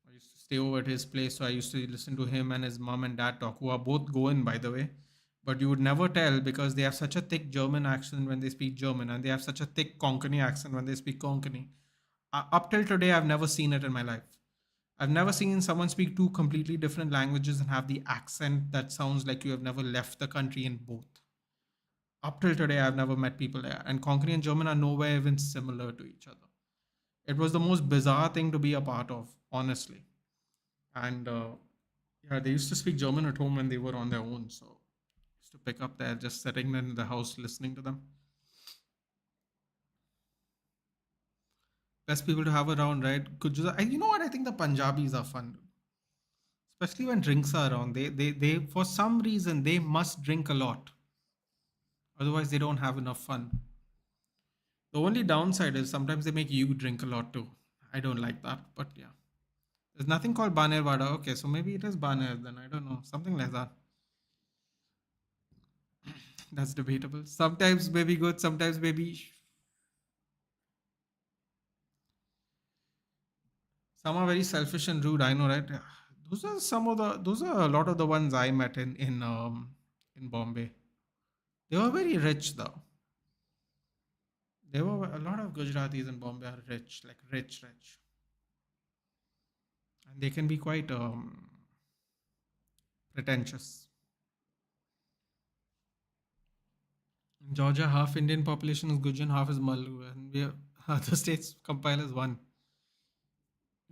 I used to stay over at his place, so I used to listen to him and his mom and dad talk, who are both Goan, by the way. But you would never tell because they have such a thick German accent when they speak German, and they have such a thick Konkani accent when they speak Konkani. Up till today, I've never seen it in my life. I've never seen someone speak two completely different languages and have the accent that sounds like you have never left the country in both. Up till today, I've never met people there. And Konkani and German are nowhere even similar to each other. It was the most bizarre thing to be a part of, honestly. And yeah, they used to speak German at home when they were on their own. So I used to pick up there, just sitting in the house listening to them. Best people to have around, right? Could you know what? I think the Punjabis are fun, especially when drinks are around. They for some reason they must drink a lot, otherwise they don't have enough fun. The only downside is sometimes they make you drink a lot too. I don't like that, but yeah. There's nothing called Baner Vada. Okay, so maybe it is Baner then. I don't know. Something like that. That's debatable. Sometimes maybe good, sometimes maybe Some are very selfish and rude. I know, right? Those are a lot of the ones I met in Bombay. They were very rich though. There were a lot of Gujaratis in Bombay are rich, like rich, rich, and they can be quite pretentious. In Georgia, half Indian population is Gujan, half is Malu, and we other states compile as one.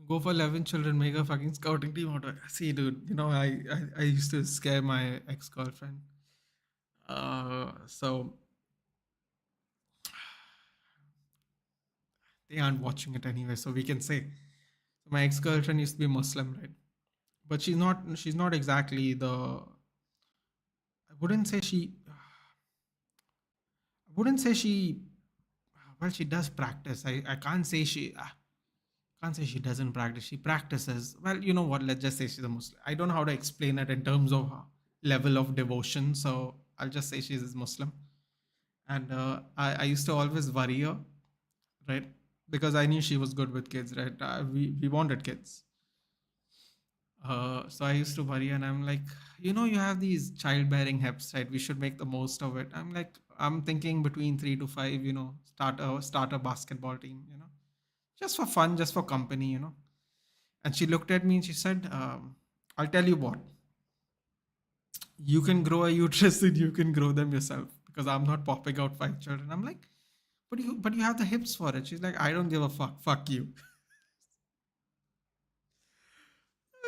Go for 11 children, make a fucking scouting team out of it. See, dude, I used to scare my ex girlfriend. So they aren't watching it anyway, so we can say. So my ex girlfriend used to be Muslim, right? But she's not exactly the. I wouldn't say she. I wouldn't say she. Well, she does practice. I can't say she. Can't say she doesn't practice. She practices. Well, you know what? Let's just say she's a Muslim. I don't know how to explain it in terms of level of devotion. So I'll just say she's a Muslim. And I used to always worry her, right? Because I knew she was good with kids, right? We wanted kids. So I used to worry, and I'm like, you have these childbearing hips, right? We should make the most of it. I'm thinking between 3 to 5, start a basketball team, just for fun, just for company. And she looked at me and she said, "I'll tell you what, you can grow a uterus and you can grow them yourself because I'm not popping out 5 children." I'm like, but you have the hips for it. She's like, "I don't give a fuck. Fuck you."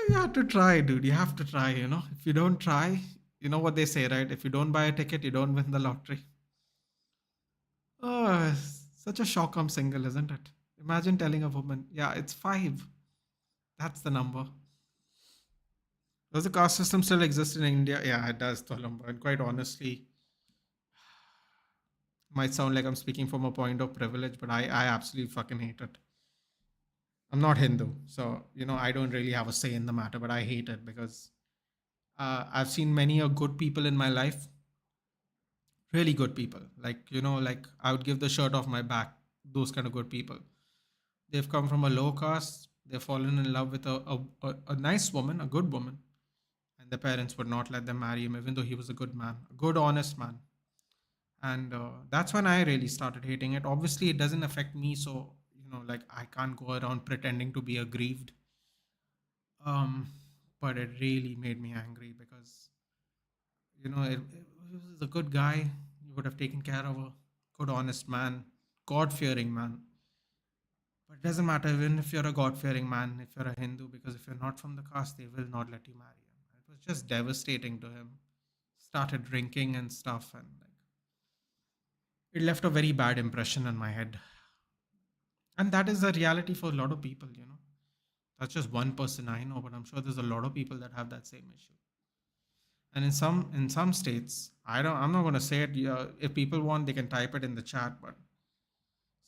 You have to try, dude. You have to try. If you don't try, you know what they say, right? If you don't buy a ticket, you don't win the lottery. Oh, such a shock I'm single, isn't it? Imagine telling a woman, yeah, it's 5. That's the number. Does the caste system still exist in India? Yeah, it does, Tolomba. And quite honestly, might sound like I'm speaking from a point of privilege, but I absolutely fucking hate it. I'm not Hindu, so I don't really have a say in the matter, but I hate it because I've seen many good people in my life, really good people. Like I would give the shirt off my back. Those kind of good people. They've come from a low caste. They've fallen in love with a nice woman, a good woman, and the parents would not let them marry him, even though he was a good man, a good, honest man. And that's when I really started hating it. Obviously, it doesn't affect me, so like I can't go around pretending to be aggrieved. Um, but it really made me angry because he was a good guy. He would have taken care of a good, honest man, God fearing man. But it doesn't matter even if you're a God fearing man, if you're a Hindu, because if you're not from the caste, they will not let you marry him. It was just devastating to him. Started drinking and stuff, and like it left a very bad impression in my head. And that is the reality for a lot of people. That's just one person I know, but I'm sure there's a lot of people that have that same issue. And in some states, I'm not going to say it. If people want, they can type it in the chat. But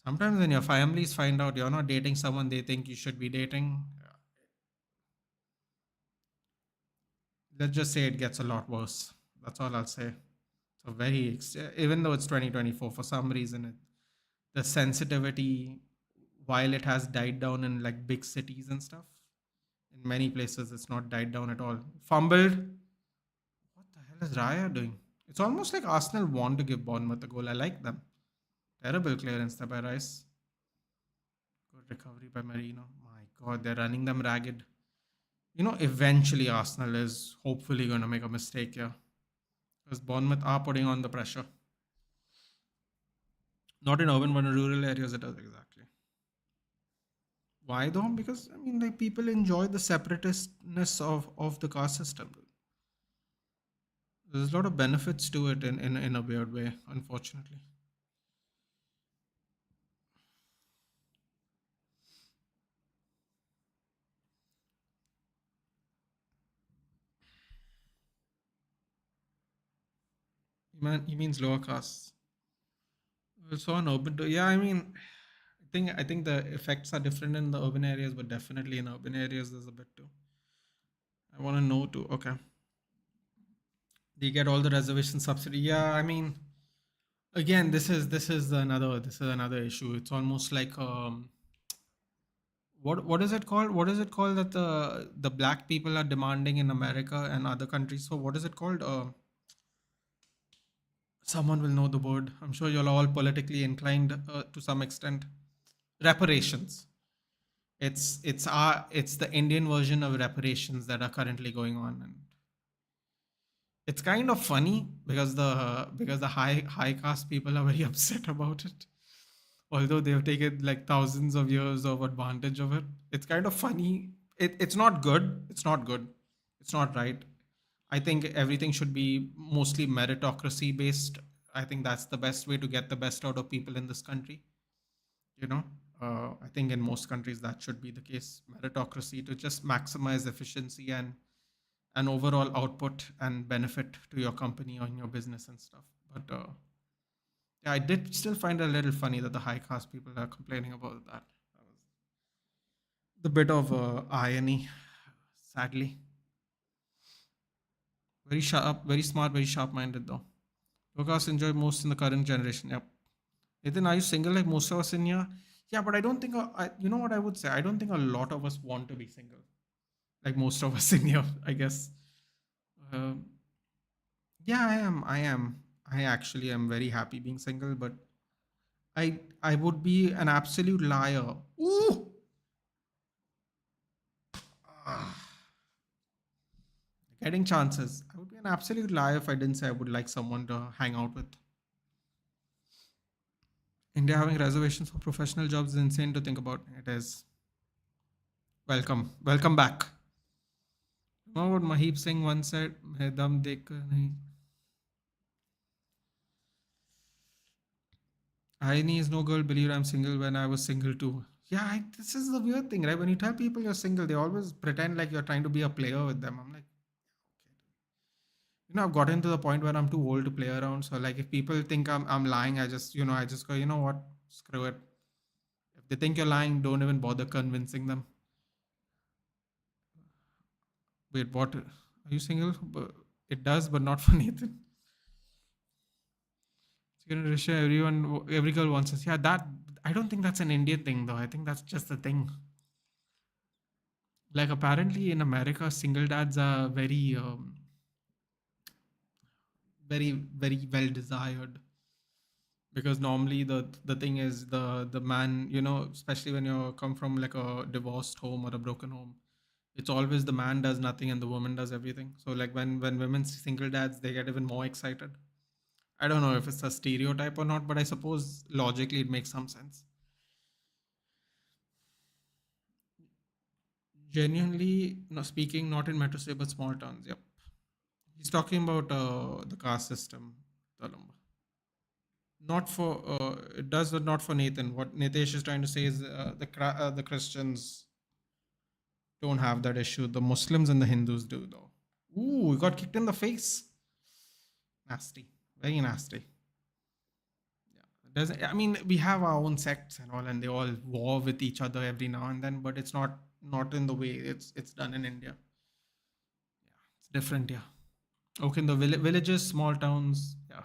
sometimes when your families find out you're not dating someone they think you should be dating, let's just say it gets a lot worse. That's all I'll say. So even though it's 2024, for some reason, the sensitivity, while it has died down in like big cities and stuff, in many places it's not died down at all. Fumbled. What the hell is Raya doing? It's almost like Arsenal want to give Bournemouth a goal. I like them. Terrible clearance there by Rice. Good recovery by Marino. My God, they're running them ragged. Eventually Arsenal is hopefully going to make a mistake here because Bournemouth are putting on the pressure. Not in urban, but in rural areas it does exactly. Why though? Because I mean, like people enjoy the separatistness of the caste system. There's a lot of benefits to it in a weird way, unfortunately. He means lower castes. So on urban, yeah. I mean, I think the effects are different in the urban areas, but definitely in urban areas there's a bit too. I want to know too. Okay, they get all the reservation subsidy. Yeah, I mean, again, this is another issue. It's almost like what is it called? What is it called that the black people are demanding in America and other countries? So what is it called? Someone will know the word. I'm sure you're all politically inclined to some extent. Reparations. It's the Indian version of reparations that are currently going on, and it's kind of funny because the high caste people are very upset about it, although they have taken like thousands of years of advantage of it. It's kind of funny. It's not good. It's not good. It's not right. I think everything should be mostly meritocracy based. I think that's the best way to get the best out of people in this country. You know, I think in most countries that should be the case. Meritocracy to just maximize efficiency and overall output and benefit to your company or in your business and stuff. But yeah, I did still find it a little funny that the high caste people are complaining about that. The bit of irony, sadly. Very sharp, very smart, very sharp minded though. Lucas enjoy most in the current generation. Yep. Ethan, are you single like most of us in here? Yeah, but I don't think, you know what I would say? I don't think a lot of us want to be single. Like most of us in here, I guess. Um yeah, I am. I am. I actually am very happy being single, but I would be an absolute liar. Ooh! Ah, getting chances. I would be an absolute liar if I didn't say I would like someone to hang out with. India having reservations for professional jobs is insane to think about. It is. Welcome. Welcome back. Remember what Mahib Singh once said? "मैं दम देखकर नहीं." Irony is no girl believed I'm single when I was single too. Yeah, this is the weird thing, right? When you tell people you're single, they always pretend like you're trying to be a player with them. I'm like, I've gotten to the point where I'm too old to play around. So like, if people think I'm lying, I just go, you know what? Screw it. If they think you're lying, don't even bother convincing them. Wait, what? Are you single? It does, but not for Nathan. Risha, every girl wants us. Yeah, that I don't think that's an Indian thing though. I think that's just the thing. Like apparently in America, single dads are very well desired because normally the thing is the man, especially when you come from like a divorced home or a broken home, it's always the man does nothing and the woman does everything. So like when women see single dads, they get even more excited. I don't know if it's a stereotype or not, but I suppose logically it makes some sense. Genuinely, no, speaking, not in metro city, but small towns. Yep. He's talking about the caste system, Talamba. Not for it does, but not for Nathan. What Nitesh is trying to say is the Christians don't have that issue. The Muslims and the Hindus do, though. Ooh, we got kicked in the face. Nasty, very nasty. Yeah, doesn't. I mean, we have our own sects and all, and they all war with each other every now and then. But it's not in the way it's done in India. Yeah, it's different. Yeah. Okay, in the villages, small towns. Yeah.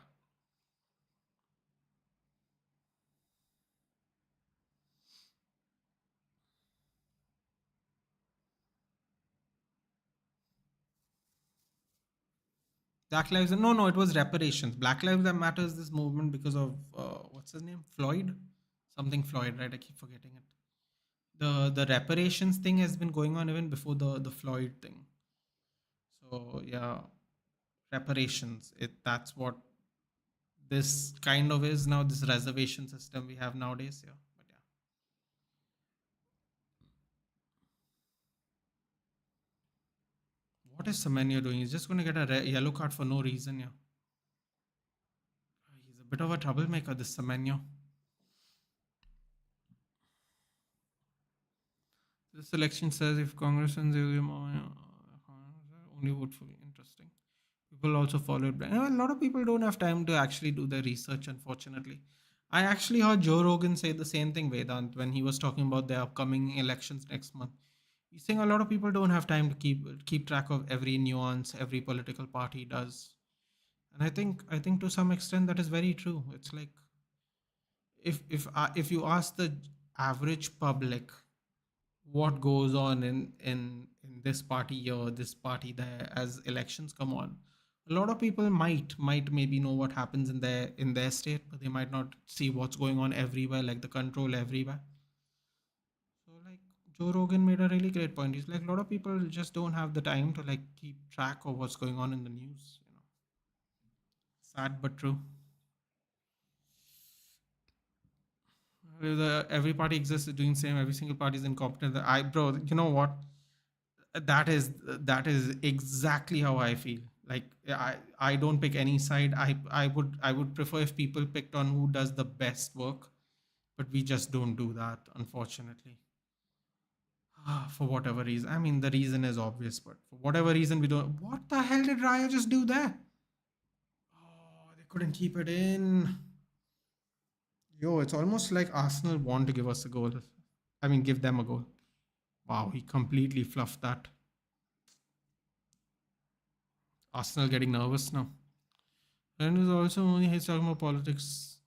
Black Lives, no, it was reparations. Black Lives That Matters, this movement because of what's his name? Floyd? Something Floyd, right? I keep forgetting it. The reparations thing has been going on even before the Floyd thing. So yeah, reparations. That's what this kind of is now, this reservation system we have nowadays. Yeah. But yeah. What is Semenyo doing? He's just gonna get a yellow card for no reason, yeah. He's a bit of a troublemaker, this Semenyo. This election says if Congress and only vote for me. Interesting. People also follow it. A lot of people don't have time to actually do their research, unfortunately. I actually heard Joe Rogan say the same thing, Vedant, when he was talking about the upcoming elections next month. He's saying a lot of people don't have time to keep track of every nuance every political party does. And I think to some extent that is very true. It's like if you ask the average public what goes on in this party here, this party there, as elections come on. A lot of people might maybe know what happens in their state, but they might not see what's going on everywhere, like the control everywhere. So like Joe Rogan made a really great point. He's like, a lot of people just don't have the time to like keep track of what's going on in the news. Sad but true. Every party exists is doing the same. Every single party is incompetent. Bro, you know what? That is exactly how I feel. Like I don't pick any side. I would prefer if people picked on who does the best work, but we just don't do that, unfortunately. For whatever reason. I mean, the reason is obvious, but for whatever reason, we don't. What the hell did Raya just do there? Oh, they couldn't keep it in. Yo, it's almost like Arsenal want to give us a goal. I mean, give them a goal. Wow, he completely fluffed that. Arsenal getting nervous now. And is also only he's talking about politics.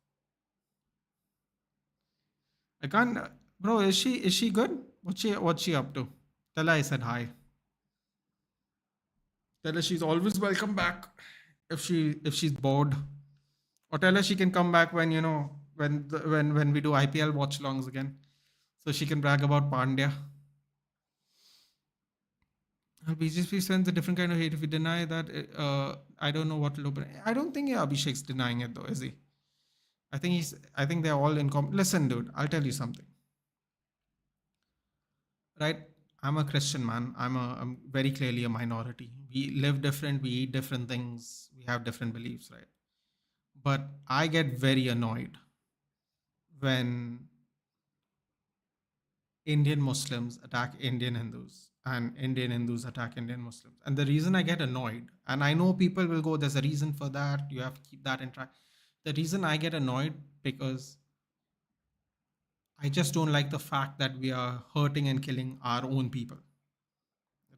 I can't, bro. Is she good? What's she up to? Tell her I said hi. Tell her she's always welcome back. If she's bored, or tell her she can come back when when we do IPL watchalongs again, so she can brag about Pandya. BJP sends a different kind of hate. If we deny that, I don't know what will open. I don't think Abhishek's denying it though, is he? I think he's. I think they're all in. Listen, dude. I'll tell you something. Right? I'm a Christian man. I'm very clearly a minority. We live different. We eat different things. We have different beliefs, right? But I get very annoyed when Indian Muslims attack Indian Hindus and Indian Hindus attack Indian Muslims. And the reason I get annoyed, and I know people will go, there's a reason for that. You have to keep that in track. The reason I get annoyed because I just don't like the fact that we are hurting and killing our own people,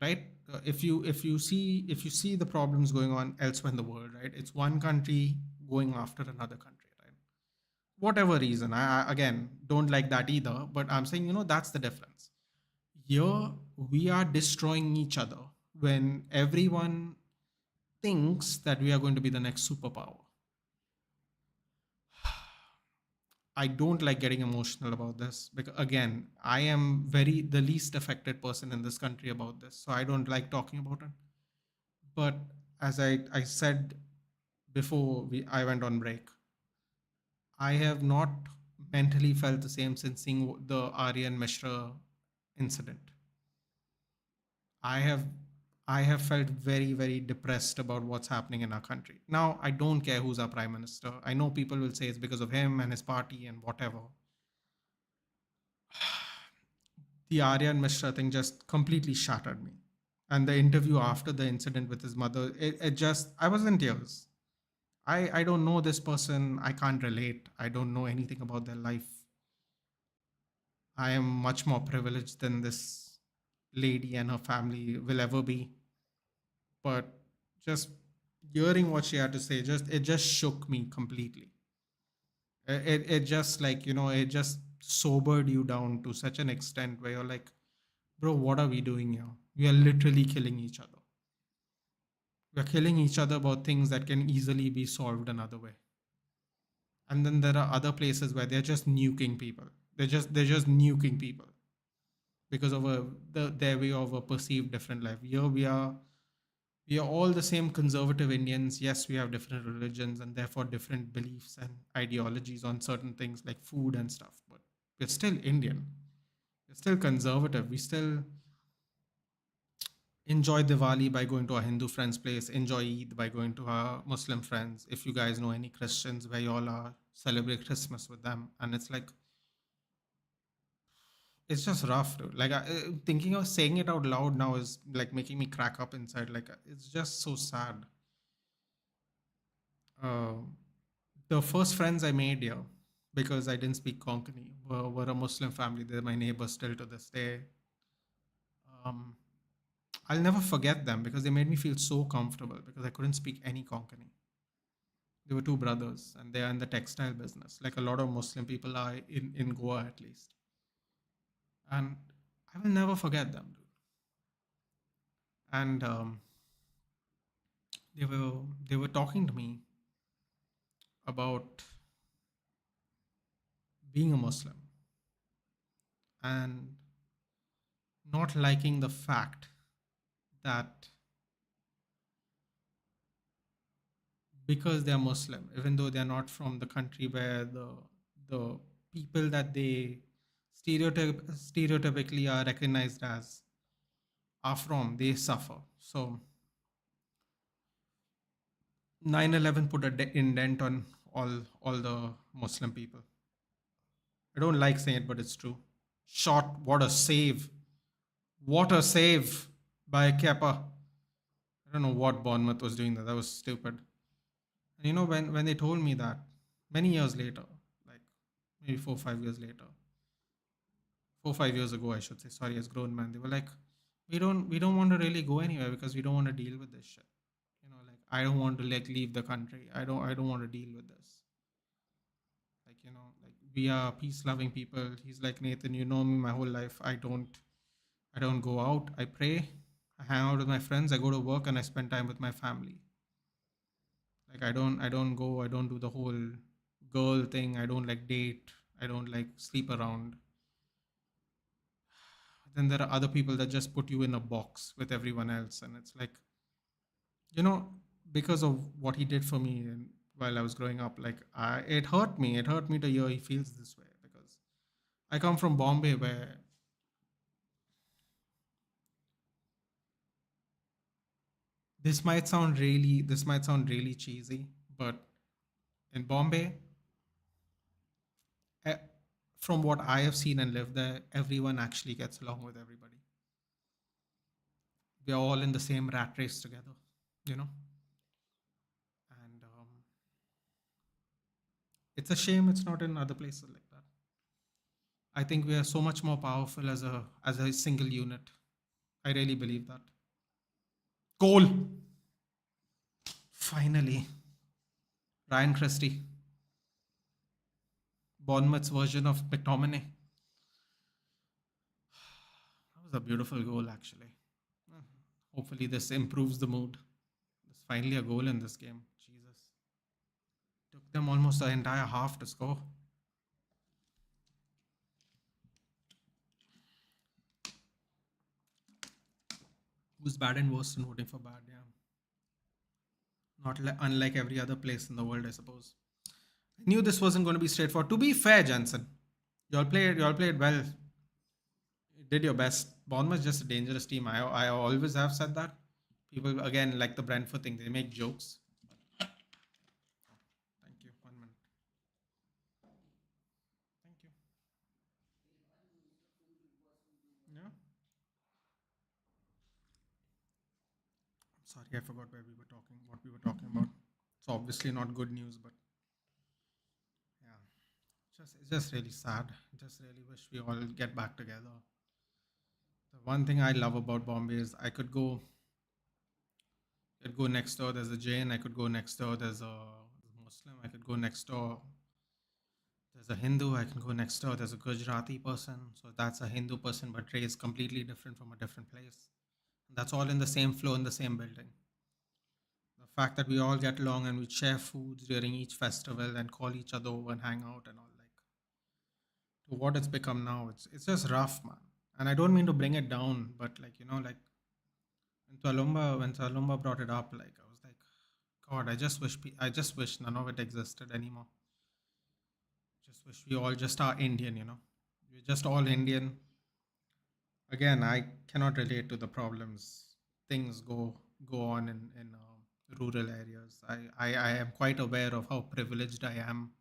right? If you see the problems going on elsewhere in the world, right? It's one country going after another country, right? Whatever reason, I again don't like that either. But I'm saying, that's the difference. Here we are destroying each other when everyone thinks that we are going to be the next superpower. I don't like getting emotional about this because again, I am very the least affected person in this country about this. So I don't like talking about it. But as I said before I went on break, I have not mentally felt the same since seeing the Aryan Mishra incident. I have I have felt very, very depressed about what's happening in our country. Now, I don't care who's our prime minister. I know people will say it's because of him and his party and whatever. The Aryan Mishra thing just completely shattered me. And the interview after the incident with his mother, it just, I was in tears. I don't know this person. I can't relate. I don't know anything about their life. I am much more privileged than this lady and her family will ever be. But just hearing what she had to say, it just shook me completely. It just like, it just sobered you down to such an extent where you're like, bro, what are we doing here? We are literally killing each other. We are killing each other about things that can easily be solved another way. And then there are other places where they're just nuking people. They're just nuking people because of their way of a perceived different life. Here we are all the same conservative Indians. Yes, we have different religions and therefore different beliefs and ideologies on certain things like food and stuff. But we're still Indian. We're still conservative. We still enjoy Diwali by going to our Hindu friends' place, enjoy Eid by going to our Muslim friends. If you guys know any Christians where you all are, celebrate Christmas with them. And it's like, it's just rough, dude. Like, thinking of saying it out loud now is like making me crack up inside. Like, it's just so sad. Uh, the first friends I made here, because I didn't speak Konkani, were a Muslim family. They're my neighbors still to this day. Um, I'll never forget them because they made me feel so comfortable because I couldn't speak any Konkani. They were two brothers and they are in the textile business, like a lot of Muslim people are in Goa at least. And I will never forget them, dude. And they were they were talking to me about being a Muslim and not liking the fact that because they're Muslim, even though they're not from the country where the people that they stereotypically are recognized as are from, they suffer. So 9/11 put a indent on all the Muslim people. I don't like saying it, but it's true. Shot, what a save! What a save by Kepa. I don't know what Bournemouth was doing there. That was stupid. And when they told me that many years later, like maybe 4 5 years later, 4 5 years ago, I should say. Sorry, as grown man, they were like, we don't want to really go anywhere because we don't want to deal with this shit. Like I don't want to like leave the country. I don't want to deal with this. Like we are peace loving people. He's like, Nathan, you know me my whole life. I don't go out. I pray. I hang out with my friends. I go to work and I spend time with my family. Like I don't go. I don't do the whole girl thing. I don't like date. I don't like sleep around. Then there are other people that just put you in a box with everyone else, and it's like, you know because of what he did for me and while I was growing up, like it hurt me. It hurt me to hear he feels this way because I come from Bombay, where this might sound really cheesy, but in Bombay, eh, from what I have seen and lived there, everyone actually gets along with everybody. We are all in the same rat race together, you know. And it's a shame it's not in other places like that. I think we are so much more powerful as a single unit. I really believe that. Goal. Finally, Ryan Christie, Bournemouth's version of McTominay. That was a beautiful goal, actually. Uh, Hopefully, this improves the mood. There's finally a goal in this game. Jesus. Took them almost the entire half to score. Who's bad and worse and voting for bad? Yeah. Not unlike every other place in the world, I suppose. I knew this wasn't going to be straightforward. To be fair, Jensen, you all played well. You did your best. Bournemouth just a dangerous team. I always have said that. People again like the Brentford thing. They make jokes. Thank you. 1 minute. Thank you. Yeah. I'm sorry, I forgot where we were talking. What we were talking about. It's obviously not good news, but yeah, it's just really sad. Just really wish we all get back together. The one thing I love about Bombay is I could go next door. There's a Jain. I could go next door. There's a Muslim. I could go next door. There's a Hindu. I can go next door. There's a Gujarati person. So that's a Hindu person, but raised completely different from a different place. That's all in the same floor in the same building. The fact that we all get along and we share foods during each festival and call each other over and hang out and all, like, to what it's become now, it's just rough, man. And I don't mean to bring it down, but like like when Talumba brought it up, like I was like, God, I just wish none of it existed anymore. Just wish we all just are Indian. We're just all Indian. Again, I cannot relate to the problems things go on in rural areas. I am quite aware of how privileged I am,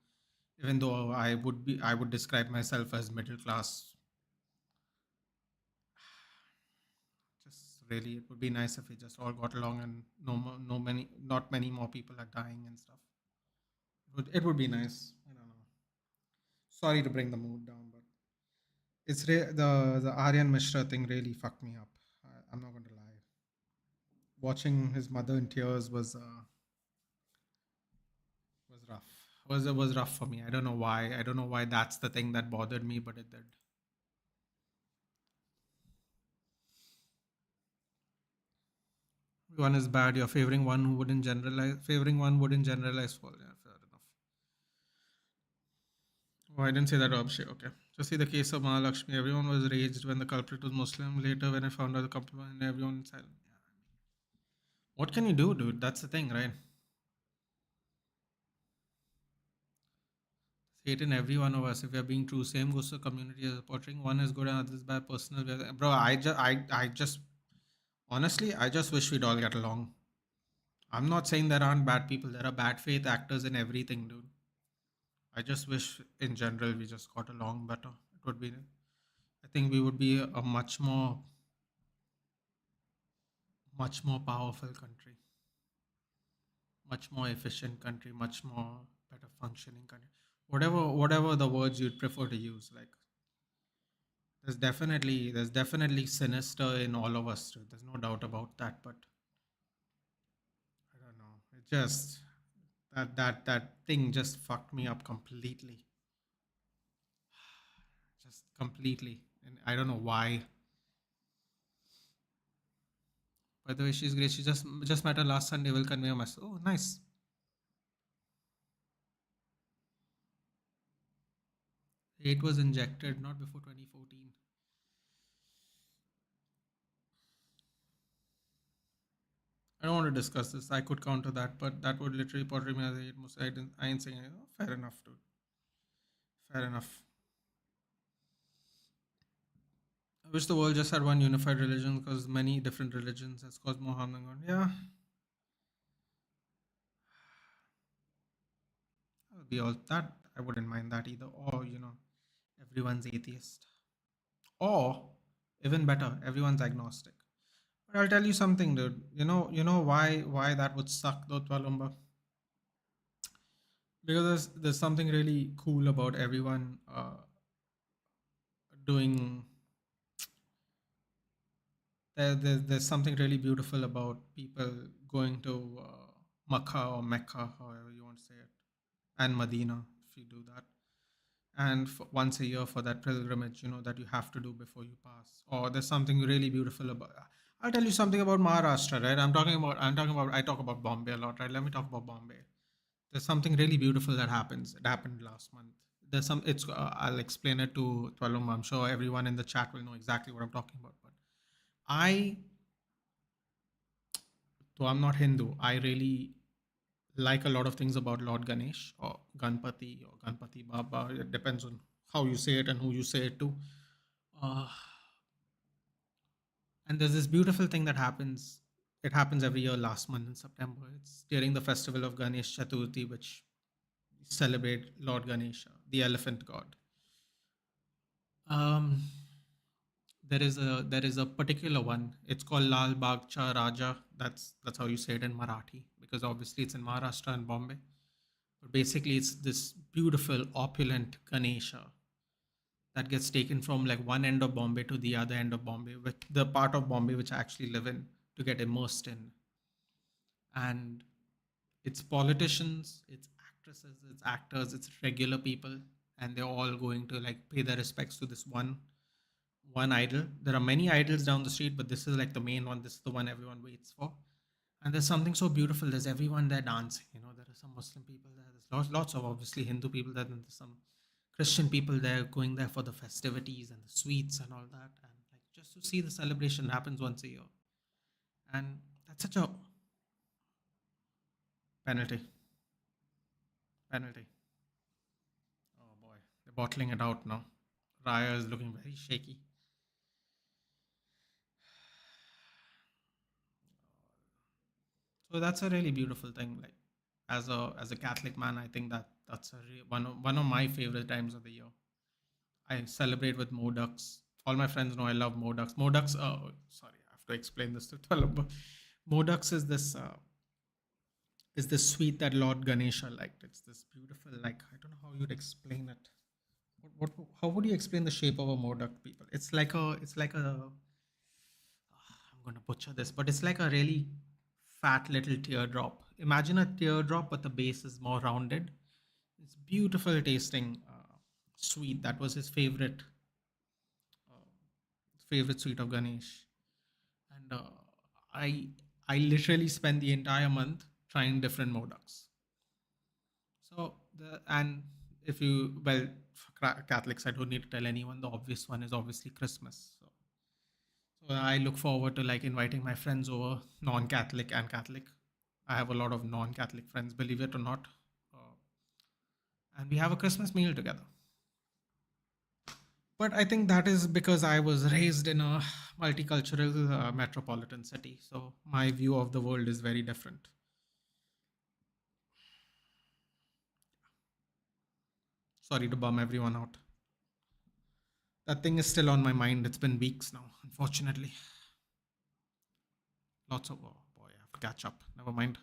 even though I would describe myself as middle class. Just really, it would be nice if we just all got along and not many more people are dying and stuff. It would be nice. I don't know. Sorry to bring the mood down, but the Aryan Mishra thing really fucked me up. I'm not going to lie. Watching his mother in tears was rough. Was rough for me. I don't know why. I don't know why that's the thing that bothered me, but it did. One is bad. You're favoring one who wouldn't generalize. Favoring one wouldn't generalize for. Yeah, fair enough. Oh, I didn't say that, Abhishek. Okay. Just see the case of Mahalakshmi. Everyone was raged when the culprit was Muslim. Later, when I found out the culprit, and everyone silent. Yeah. What can you do, dude? That's the thing, right? Hate in every one of us. If we are being true, same goes to community as portraying. One is good and others bad. Personal, bro. I just honestly, I just wish we'd all get along. I'm not saying there aren't bad people. There are bad faith actors in everything, dude. I just wish, in general, we just got along better. It would be. I think we would be a much more powerful country, much more efficient country, much more better functioning country. Whatever the words you'd prefer to use, like there's definitely sinister in all of us. Too. There's no doubt about that. But I don't know. It just that thing just fucked me up completely, just completely, and I don't know why. By the way, she's great. She just met her last Sunday. Will convey a message. Oh, nice. It was injected not before 2014. I don't want to discuss this. I could counter that, but that would literally portray me as a hate Muslim. I ain't saying it. Oh, fair enough, dude. Fair enough. I wish the world just had one unified religion because many different religions has caused more harm than good. Yeah, that would be all that. I wouldn't mind that either. Or, everyone's atheist. Or, even better, everyone's agnostic. But I'll tell you something, dude. You know why that would suck though, Twalumba? Because there's something really cool about everyone doing there's something really beautiful about people going to Makkah or Mecca, however you want to say it, and Medina, if you do that, and once a year for that pilgrimage, that you have to do before you pass. Or there's something really beautiful about. I'll tell you something about Maharashtra, right? I talk about Bombay a lot, right? Let me talk about Bombay. There's something really beautiful that happens. It happened last month. There's some. It's. I'll explain it to Twalum. I'm sure everyone in the chat will know exactly what I'm talking about. But I, though I'm not Hindu, I really like a lot of things about Lord Ganesh or Ganpati or Ganpati Baba. It depends on how you say it and who you say it to. Uh, and there's this beautiful thing that happens. It happens every year last month in September. It's during the festival of Ganesh Chaturthi, which celebrate Lord Ganesha, the elephant god. Um, there is a particular one. It's called Lal Bagcha Raja. That's how you say it in Marathi because obviously it's in Maharashtra and Bombay. But basically, it's this beautiful, opulent Ganesha that gets taken from like one end of Bombay to the other end of Bombay, with the part of Bombay which I actually live in to get immersed in. And it's politicians, it's actresses, it's actors, it's regular people, and they're all going to like pay their respects to this one idol. There are many idols down the street, but this is like the main one. This is the one everyone waits for. And there's something so beautiful. There's everyone there dancing. There are some Muslim people there. There's lots of obviously Hindu people there. And there's some Christian people there going there for the festivities and the sweets and all that. And like just to see the celebration happens once a year. And that's such a penalty. Penalty. Oh boy. They're bottling it out now. Raya is looking very shaky. So that's a really beautiful thing. Like as a Catholic man, I think that's one of my favorite times of the year. I celebrate with moducks. All my friends know I love moducks. Moducks. Sorry, I have to explain this to Talab. Moducks is this sweet that Lord Ganesha liked. It's this beautiful, like I don't know how you'd explain it. How would you explain the shape of a modak, people? It's like a. I'm gonna butcher this, but it's like a really fat little teardrop. Imagine a teardrop, but the base is more rounded. It's beautiful tasting sweet. That was his favorite sweet of Ganesh, and I I literally spend the entire month trying different modaks. So the and if you well for Catholics, I don't need to tell anyone. The obvious one is obviously Christmas. So I look forward to like inviting my friends over, non-Catholic and Catholic. I have a lot of non-Catholic friends, believe it or not, and we have a Christmas meal together. But I think that is because I was raised in a multicultural metropolitan city, so my view of the world is very different. Sorry to bum everyone out. That thing is still on my mind. It's been weeks now, unfortunately. Lots of, oh boy, I have to catch up. Never mind.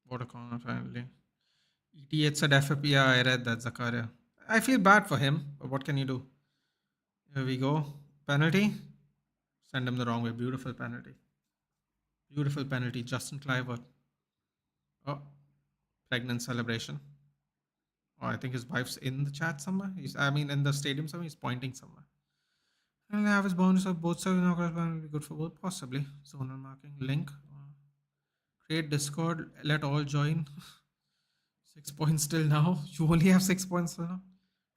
What a corner finally. ETH said FFP. Yeah, I read that, Zakaria. I feel bad for him, but what can you do? Here we go. Penalty. Send him the wrong way. Beautiful penalty. Beautiful penalty. Justin Cliver. Oh, pregnant celebration. Oh, I think his wife's in the chat somewhere. I mean, in the stadium somewhere. He's pointing somewhere. And have his bonus of both sides will be good for both, possibly. Zonal marking. Link. Create Discord. Let all join. 6 points till now. You only have 6 points till now.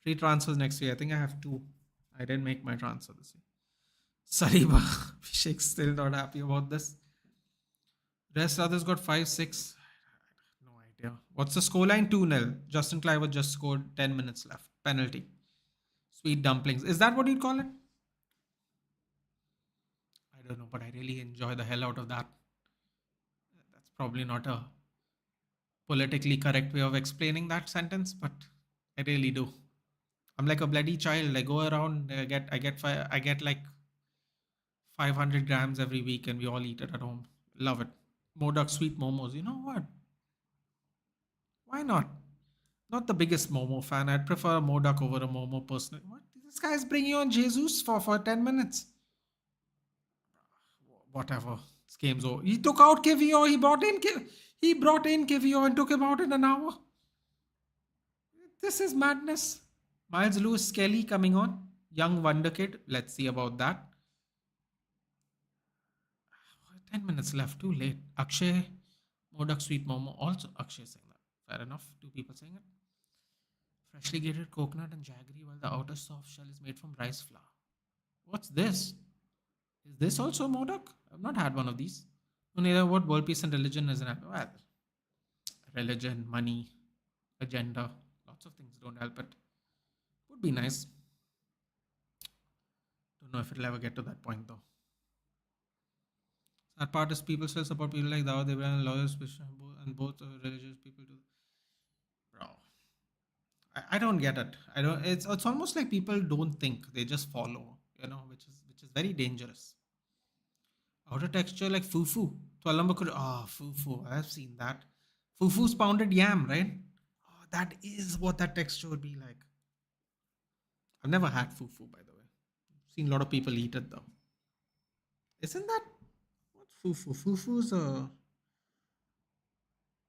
3 transfers next year. I think I have two. I didn't make my transfer this year. Saliba. Sheik's still not happy about this. Rest others got 5, 6. No idea. What's the scoreline? 2-0. Justin Cliver just scored 10 minutes left. Penalty. Sweet dumplings. Is that what you'd call it? I don't know, but I really enjoy the hell out of that. That's probably not a politically correct way of explaining that sentence, but I really do. I'm like a bloody child. I go around. I get like 500 grams every week, and we all eat it at home. Love it. Modak sweet momos. You know what? Why not? Not the biggest momo fan. I'd prefer a Modak over a momo personally. What? This guy's bringing on Jesus for 10 minutes. Whatever. This game's over. He took out Kivio. He brought in Kivio and took him out in an hour. This is madness. Miles Lewis Kelly coming on. Young wonder kid. Let's see about that. 10 minutes left. Too late. Akshay. Modak sweet momo. Also Akshay saying that. Fair enough. Two people saying it. Freshly grated coconut and jaggery, while the outer soft shell is made from rice flour. What's this? Is this also Modak? I've not had one of these. No, neither what world peace and religion is an well, religion, money, agenda, lots of things don't help it. Would be nice. Don't know if it'll ever get to that point though. That part is people still support people like Dawud Ibrahim and lawyers and both religious people do. Bro, I don't get it. I don't. It's almost like people don't think; they just follow. You know, which is very dangerous. Outer texture like fufu. Tualamba could fufu. I've seen that. Fufu's pounded yam, right? Oh, that is what that texture would be like. I've never had fufu, by the way. Seen a lot of people eat it though. Isn't that what's fufu? Fufu's a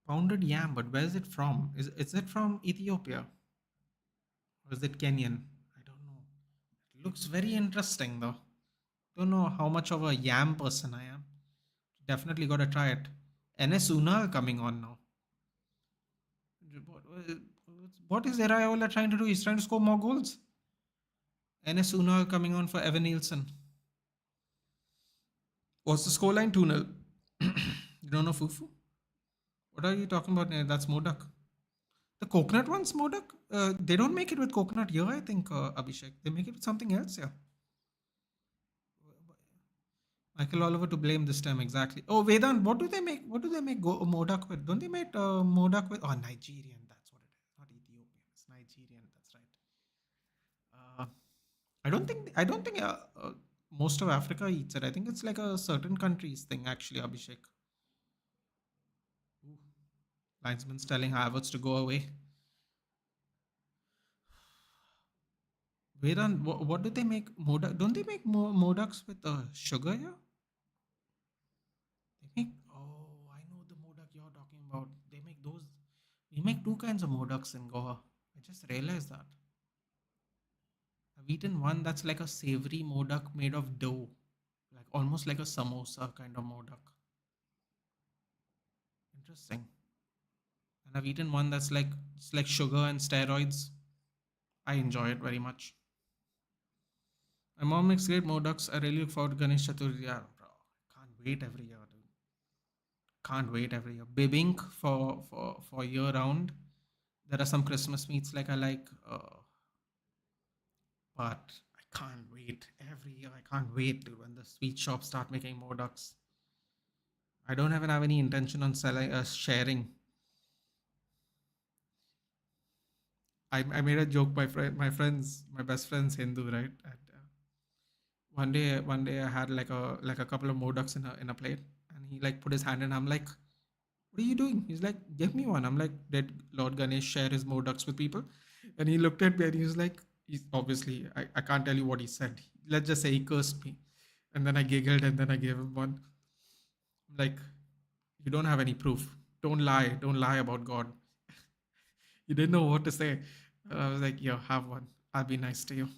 pounded yam, but where is it from? Is it from Ethiopia? Or is it Kenyan? I don't know. It looks very interesting though. Don't know how much of a yam person I am. Definitely gotta try it. NS Unal coming on now. What is Iraola trying to do? He's trying to score more goals. NS Unal coming on for Evan Nielsen. What's the scoreline? 2-0. You don't know Fufu? What are you talking about? That's Modak. The coconut one's Modak? They don't make it with coconut here, I think, Abhishek. They make it with something else, yeah. Michael Oliver to blame this time, exactly. Oh, Vedant, what do they make? What do they make Modak with? Don't they make Modak with? Oh, Nigerian. That's what it is. Not Ethiopian. It's Nigerian. That's right. I don't think most of Africa eats it. I think it's like a certain countries thing, actually, Abhishek. Ooh. Linesman's telling Havertz to go away. Vedant, what do they make Modak? Don't they make Modaks with sugar? Yeah. They make. Oh, I know the Modak you're talking about. They make those. We make two kinds of Modaks in Goa. I just realized that. I've eaten one that's like a savory modak made of dough, like almost like a samosa kind of modak. Interesting. And I've eaten one that's like it's like sugar and steroids. I enjoy it very much. My mom makes great modaks. I really look forward to Ganesh Chaturthi. Yeah, bro. Can't wait every year, dude. Can't wait every year. Bibink for year round. There are some Christmas meats like I like, but I can't wait every year. I can't wait dude, when the sweet shops start making modaks. I don't even have any intention on selling, sharing. I made a joke. My best friend's Hindu, right? And, one day I had like a couple of modaks in a plate, and he like put his hand in. I'm like, "What are you doing?" He's like, "Give me one." I'm like, "Did Lord Ganesh share his modaks with people?" And he looked at me and he was like, "He's obviously I can't tell you what he said. Let's just say he cursed me." And then I giggled and then I gave him one. I'm like, "You don't have any proof. Don't lie. Don't lie about God." He didn't know what to say. I was like, "Yo, have one. I'll be nice to you."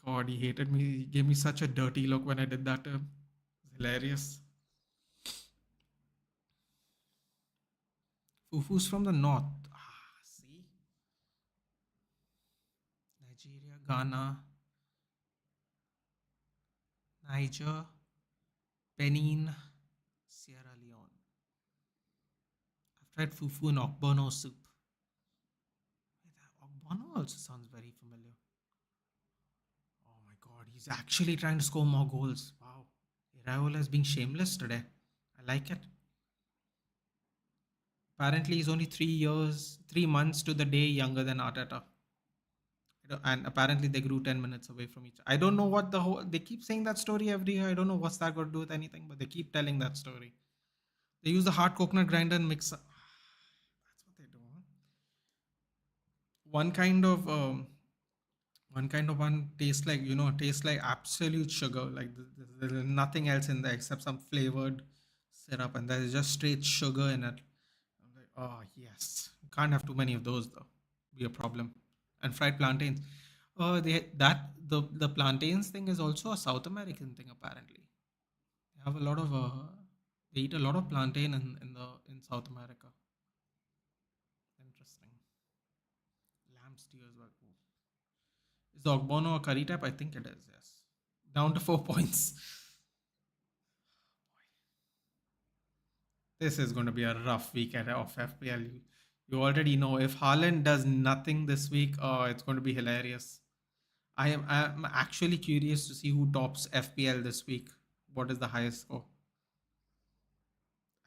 God, he hated me. He gave me such a dirty look when I did that to him. It's hilarious. Fufu's from the north. Ah, see? Nigeria, Ghana, Niger, Benin, Sierra Leone. I've tried fufu and ogbono soup. Wait, ogbono also sounds very familiar. Oh my god, he's actually trying to score more goals. Wow. Iraola is being shameless today. I like it. Apparently, he's only 3 years, 3 months to the day younger than Arteta. And apparently they grew 10 minutes away from each other. I don't know what the whole, they keep saying that story every year. I don't know what's that got to do with anything, but they keep telling that story. They use the hard coconut grinder and mix. That's what they do. Huh? One kind of one tastes like tastes like absolute sugar. Like there's nothing else in there except some flavored syrup, and there's just straight sugar in it. I'm like, oh yes, you can't have too many of those though. Be a problem. And fried plantains. Oh, the plantains thing is also a South American thing apparently. They have a lot of they eat a lot of plantain in South America. Interesting. Lamb stew as well. Ooh. Is Ogbono a curry type? I think it is. Yes. Down to 4 points. This is going to be a rough week of FPL. You already know if Haaland does nothing this week, oh, it's going to be hilarious. I'm actually curious to see who tops FPL this week. What is the highest score?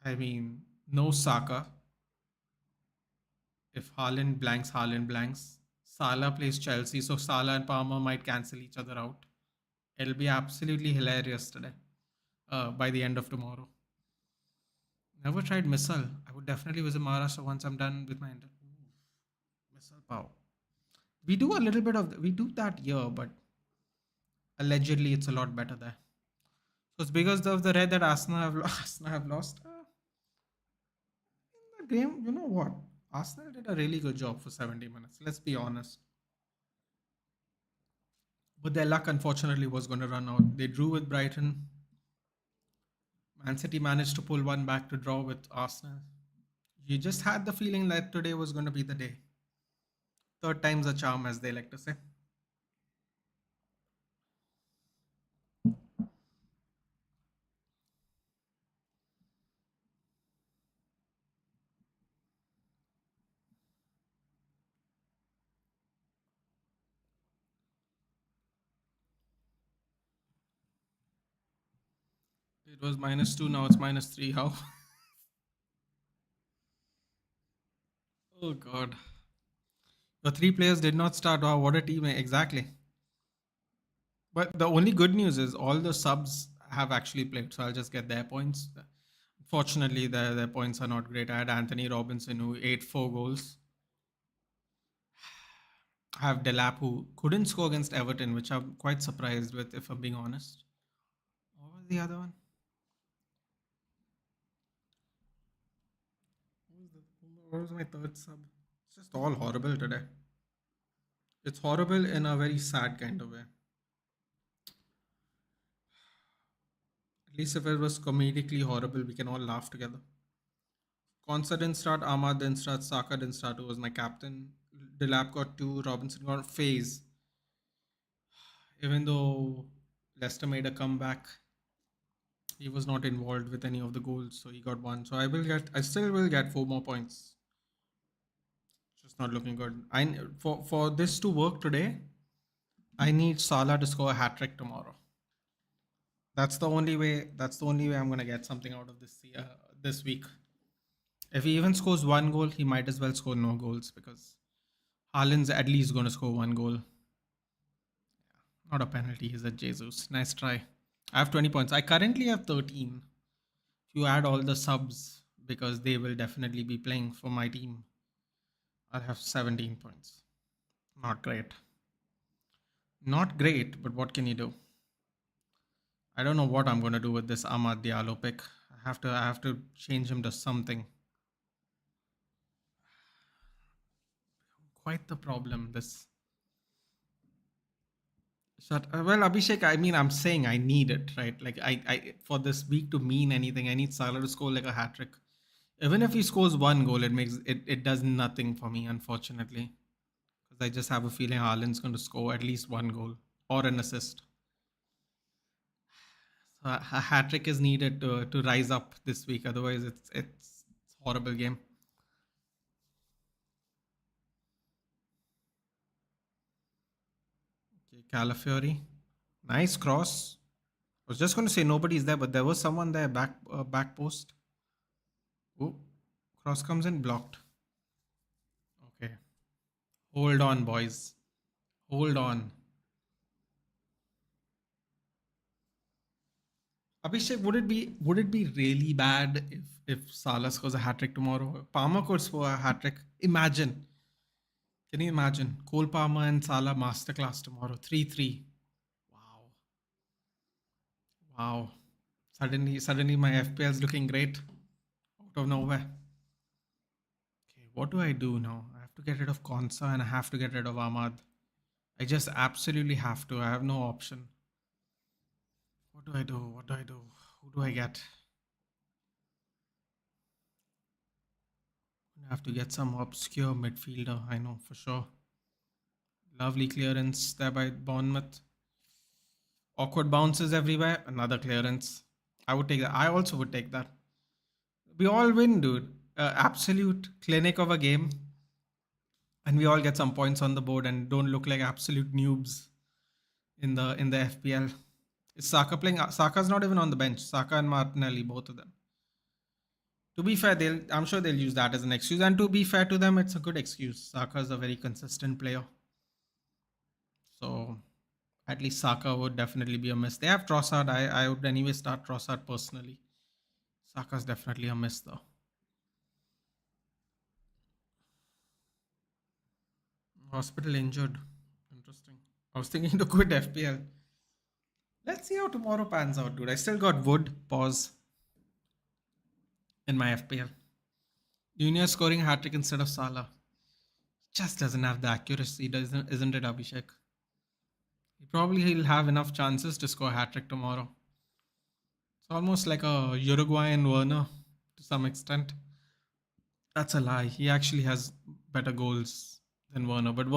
I mean, no Saka. If Haaland blanks. Salah plays Chelsea, so Salah and Palmer might cancel each other out. It'll be absolutely hilarious today. By the end of tomorrow. Never tried missile. I would definitely visit Maharashtra once I'm done with my missile pow. We do a little bit of we do that here, but allegedly it's a lot better there. So it's because of the red that Arsenal have Arsenal have lost. In the game, you know what? Arsenal did a really good job for 70 minutes. Let's be honest. But their luck, unfortunately, was going to run out. They drew with Brighton. Man City managed to pull one back to draw with Arsenal. You just had the feeling that today was going to be the day. Third time's a charm, as they like to say. It was -2, now it's -3. How? Oh, God. The three players did not start. Wow, what a team. Exactly. But the only good news is all the subs have actually played, so I'll just get their points. Fortunately, their points are not great. I had Anthony Robinson who ate 4 goals. I have Delap who couldn't score against Everton, which I'm quite surprised with, if I'm being honest. What was the other one? What was my third sub? It's just all horrible today. It's horrible in a very sad kind of way. At least if it was comedically horrible, we can all laugh together. Konsa didn't start, Ahmad didn't start, Saka didn't start, who was my captain. Delap got two, Robinson got phase. Even though Leicester made a comeback, he was not involved with any of the goals, so he got one. So I still will get 4 more points. Just not looking good. For this to work today, I need Salah to score a hat trick tomorrow. That's the only way. That's the only way I'm gonna get something out of this week. If he even scores one goal, he might as well score no goals because Haaland's at least gonna score one goal. Not a penalty. He's a Jesus. Nice try. I have 20 points. I currently have 13. If you add all the subs, because they will definitely be playing for my team, I'll have 17 points. Not great. Not great, but what can you do? I don't know what I'm gonna do with this Amad Diallo pick. I have to change him to something. Quite the problem. This well, Abhishek. I mean, I'm saying I need it, right? Like I for this week to mean anything, I need Salah to score like a hat trick. Even if he scores one goal, it does nothing for me, unfortunately, because I just have a feeling Haaland's going to score at least one goal or an assist. So a hat trick is needed to rise up this week. Otherwise, it's horrible game. Okay, Calafiori, nice cross. I was just going to say nobody's there, but there was someone there back post. Oh, cross comes in blocked. Okay, hold on, boys. Hold on. Abhishek, would it be really bad if Salah scores a hat trick tomorrow? Palmer could score a hat trick. Imagine. Can you imagine? Cole Palmer and Salah masterclass tomorrow. 3-3. Wow. Wow. Suddenly my FPL is looking great. Out of nowhere. Okay, what do I do now? I have to get rid of Konsa and I have to get rid of Ahmad. I just absolutely have to. I have no option. What do I do? What do I do? Who do I get? I have to get some obscure midfielder. I know for sure. Lovely clearance there by Bournemouth. Awkward bounces everywhere. Another clearance. I would take that. I also would take that. We all win, dude. Absolute clinic of a game. And we all get some points on the board and don't look like absolute noobs in the FPL. Is Saka playing? Saka's not even on the bench. Saka and Martinelli, both of them. To be fair, I'm sure they'll use that as an excuse. And to be fair to them, it's a good excuse. Saka is a very consistent player. So at least Saka would definitely be a miss. They have Trossard. I would anyway start Trossard personally. Saka's definitely a miss though. Hospital injured. Interesting. I was thinking to quit FPL. Let's see how tomorrow pans out, dude. I still got Wood, pause, in my FPL. Junior scoring hat trick instead of Salah. Just doesn't have the accuracy, isn't it, Abhishek? He'll have enough chances to score a hat trick tomorrow. It's almost like a Uruguayan Werner to some extent. That's a lie. He actually has better goals than Werner. But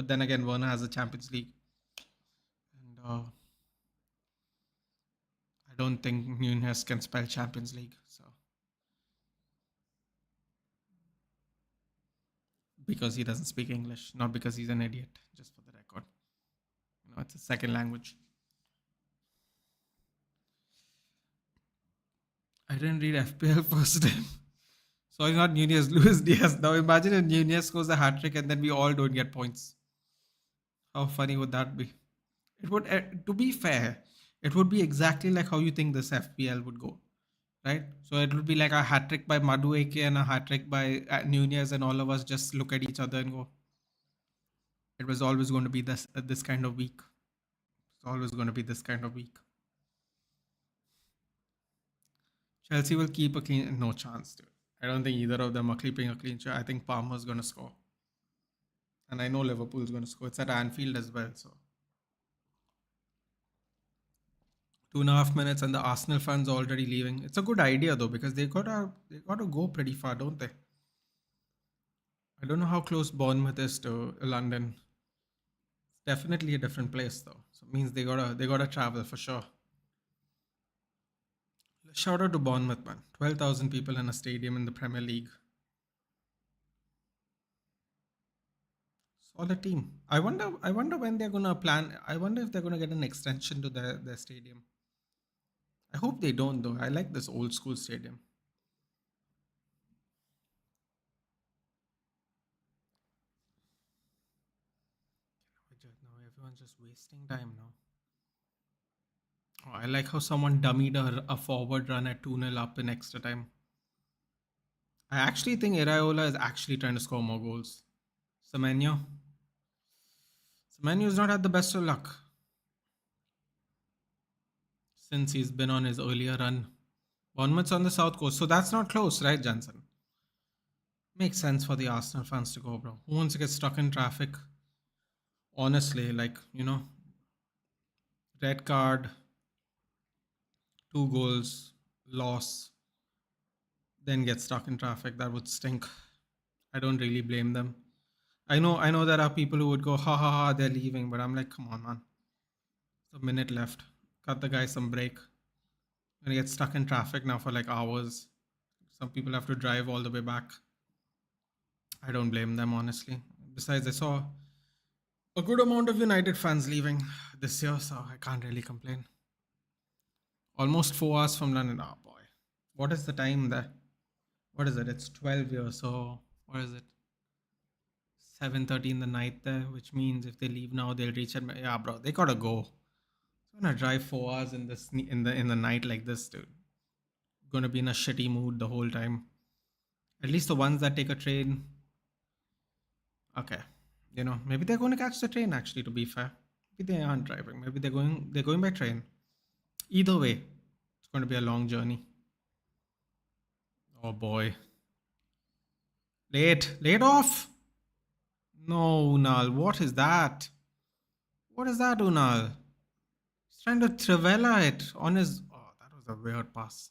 then again, Werner has a Champions League. And I don't think Nunez can spell Champions League. So because he doesn't speak English, not because he's an idiot, just for the record. It's a second language. I didn't read FPL first time. So it's not Nunez, Luis Diaz. Now imagine if Nunez scores a hat trick and then we all don't get points. How funny would that be? It would, to be fair, it would be exactly like how you think this FPL would go, right? So it would be like a hat trick by Madueke and a hat trick by Nunez, and all of us just look at each other and go, it was always going to be this kind of week. It's always going to be this kind of week. Chelsea will keep a clean, no chance, dude. I don't think either of them are keeping a clean sheet. I think Palmer's going to score. And I know Liverpool's going to score. It's at Anfield as well. So 2.5 minutes, and the Arsenal fans are already leaving. It's a good idea though because they gotta go pretty far, don't they? I don't know how close Bournemouth is to London. It's definitely a different place though. So it means they gotta travel for sure. Shout out to Bournemouth, man. 12,000 people in a stadium in the Premier League. Solid team. I wonder when they're gonna plan. I wonder if they're gonna get an extension to their stadium. I hope they don't though. I like this old school stadium. Now everyone's just wasting time now. Oh, I like how someone dummied a forward run at 2-0 up in extra time. I actually think Iraola is actually trying to score more goals. Semenyo. Semenyo's not had the best of luck since he's been on his earlier run. Bournemouth's on the south coast, so that's not close, right, Jansen? Makes sense for the Arsenal fans to go, bro. Who wants to get stuck in traffic? Honestly, like, red card, 2 goals, loss, then get stuck in traffic. That would stink. I don't really blame them. I know there are people who would go, ha ha ha, they're leaving, but I'm like, come on, man. There's a minute left. Cut the guy some break. Gonna get stuck in traffic now for like hours. Some people have to drive all the way back. I don't blame them, honestly. Besides, I saw a good amount of United fans leaving this year, so I can't really complain. Almost 4 hours from London. Oh boy. What is the time there? What is it? It's 12 years, so what is it? 7:30 in the night there, which means if they leave now, they'll reach at yeah, bro. They gotta go. It's gonna drive 4 hours in this in the night like this, dude. Gonna be in a shitty mood the whole time. At least the ones that take a train. Okay, maybe they're going to catch the train. Actually, to be fair, maybe they aren't driving. Maybe they're going by train. Either way, it's going to be a long journey. Oh boy, late off. No, Unal, what is that? What is that, Unal? He's trying to Trivela it on his. Oh, that was a weird pass.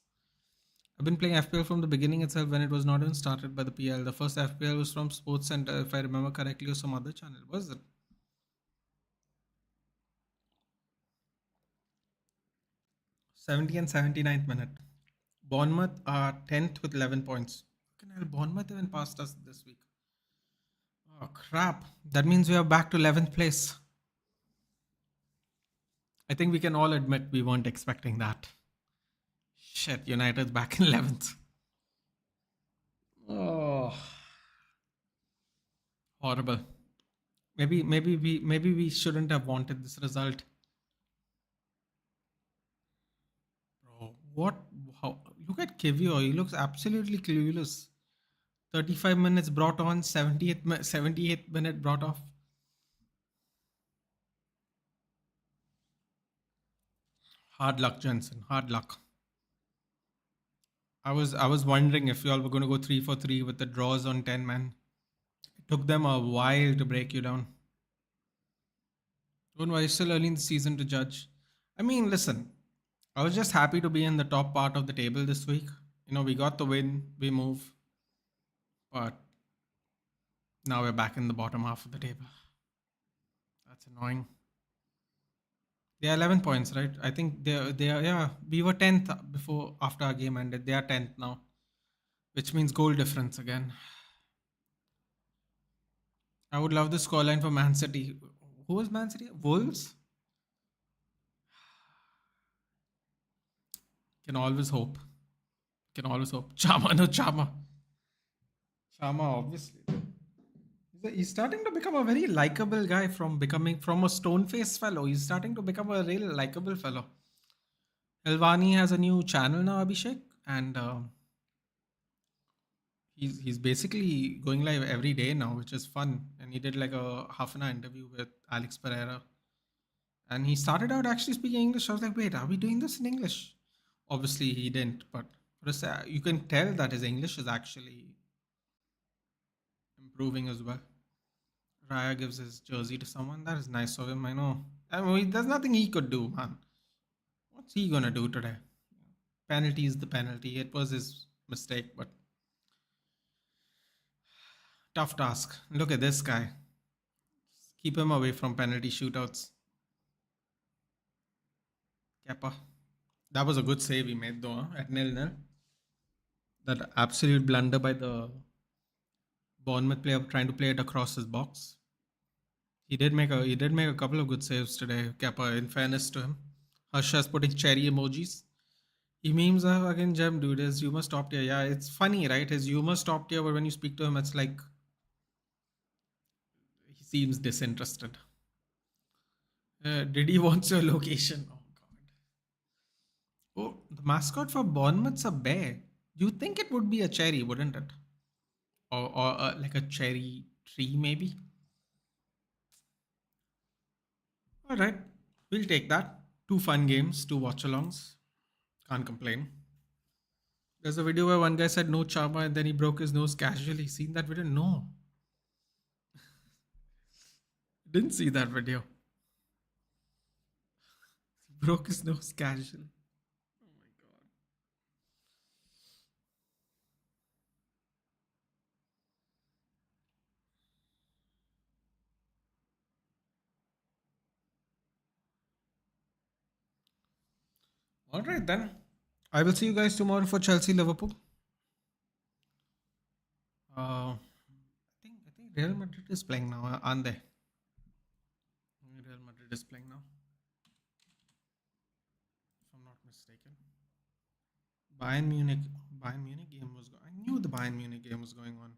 I've been playing FPL from the beginning itself when it was not even started by the PL. The first FPL was from Sports Center, if I remember correctly, or some other channel. Was it? 70 and 79th minute. Bournemouth are 10th with 11 points. Fucking hell, Bournemouth even passed us this week. Oh, crap. That means we are back to 11th place. I think we can all admit we weren't expecting that. Shit, United's back in 11th. Oh, horrible. Maybe we shouldn't have wanted this result. Bro, what? How? Look at Kivio. He looks absolutely clueless. 35 minutes brought on, 78th minute brought off. Hard luck, Jensen. Hard luck. I was wondering if y'all were going to go 3 for 3 with the draws on 10 man. It took them a while to break you down. Don't worry, still early in the season to judge. I mean, listen, I was just happy to be in the top part of the table this week. We got the win, we move, but now we're back in the bottom half of the table. That's annoying. They are 11 points, right? I think they are. Yeah, we were 10th before after our game ended. They are 10th now, which means goal difference again. I would love the scoreline for Man City. Who was Man City? Wolves? Can always hope. Can always hope. Chama, no Chama. Chama, obviously. He's starting to become a very likable guy from a stone faced fellow. He's starting to become a real likable fellow. Elvani has a new channel now, Abhishek, and he's basically going live every day now, which is fun. And he did like a half an hour interview with Alex Pereira, and he started out actually speaking English. I was like, wait, are we doing this in English? Obviously, he didn't, but you can tell that his English is actually improving as well. Raya gives his jersey to someone. That is nice of him. I know. I mean, there's nothing he could do, man. What's he gonna do today? Penalty is the penalty. It was his mistake, but tough task. Look at this guy. Keep him away from penalty shootouts. Kepa. That was a good save he made though, at 0-0. That absolute blunder by the Bournemouth player trying to play it across his box. He did make a couple of good saves today, Kepa, in fairness to him. Harsha's putting cherry emojis. He memes are again gem, dude. His humor stopped here. Yeah, it's funny, right? His humor stopped here, but when you speak to him, it's like he seems disinterested. Did he want your location? Oh god. Oh, the mascot for Bournemouth's a bear. You think it would be a cherry, wouldn't it? Or like a cherry tree, maybe. All right, we'll take that. Two fun games, two watch-alongs. Can't complain. There's a video where one guy said no chama and then he broke his nose casually. Seen that video? No. Didn't see that video. He broke his nose casually. Oh my god. All right then. I will see you guys tomorrow for Chelsea Liverpool. I think Real Madrid is playing now, aren't they? Real Madrid is playing now, if I'm not mistaken. Bayern Munich. Bayern Munich game was. I knew the Bayern Munich game was going on.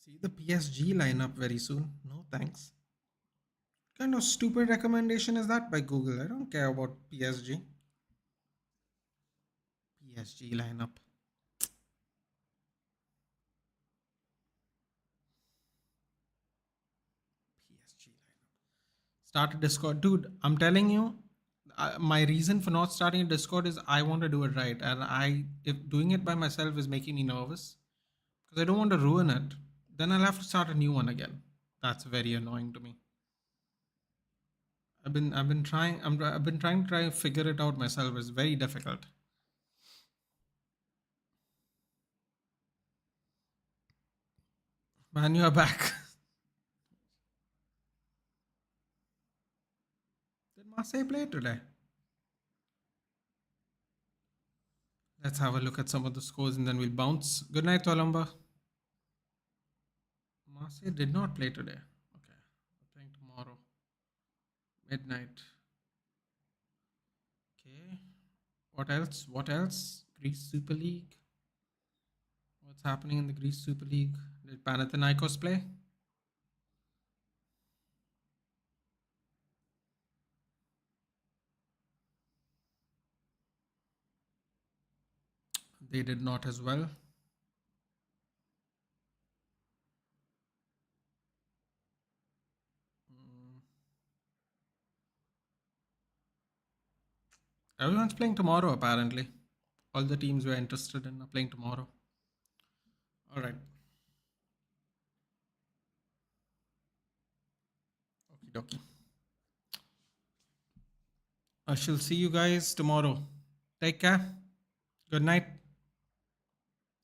See the PSG lineup very soon. No thanks. What kind of stupid recommendation is that by Google? I don't care about PSG. PSG lineup. PSG lineup. Start a Discord, dude. I'm telling you, my reason for not starting a Discord is I want to do it right, and if doing it by myself is making me nervous because I don't want to ruin it, then I'll have to start a new one again. That's very annoying to me. I've been trying to try and figure it out myself. It's very difficult. Man, you are back. Did Marseille play today? Let's have a look at some of the scores and then we'll bounce. Good night, Tolamba. Marseille did not play today. Okay, they're playing tomorrow. Midnight. Okay. What else? What else? Greece Super League. What's happening in the Greece Super League? Did Panathinaikos play? They did not as well. Everyone's playing tomorrow, apparently. All the teams we're interested in are playing tomorrow. All right. Okie dokie. I shall see you guys tomorrow. Take care. Good night.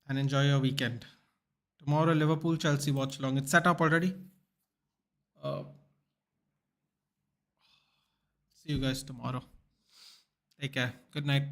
And enjoy your weekend. Tomorrow, Liverpool Chelsea watch along. It's set up already. Uh, see you guys tomorrow. Take care. Good night.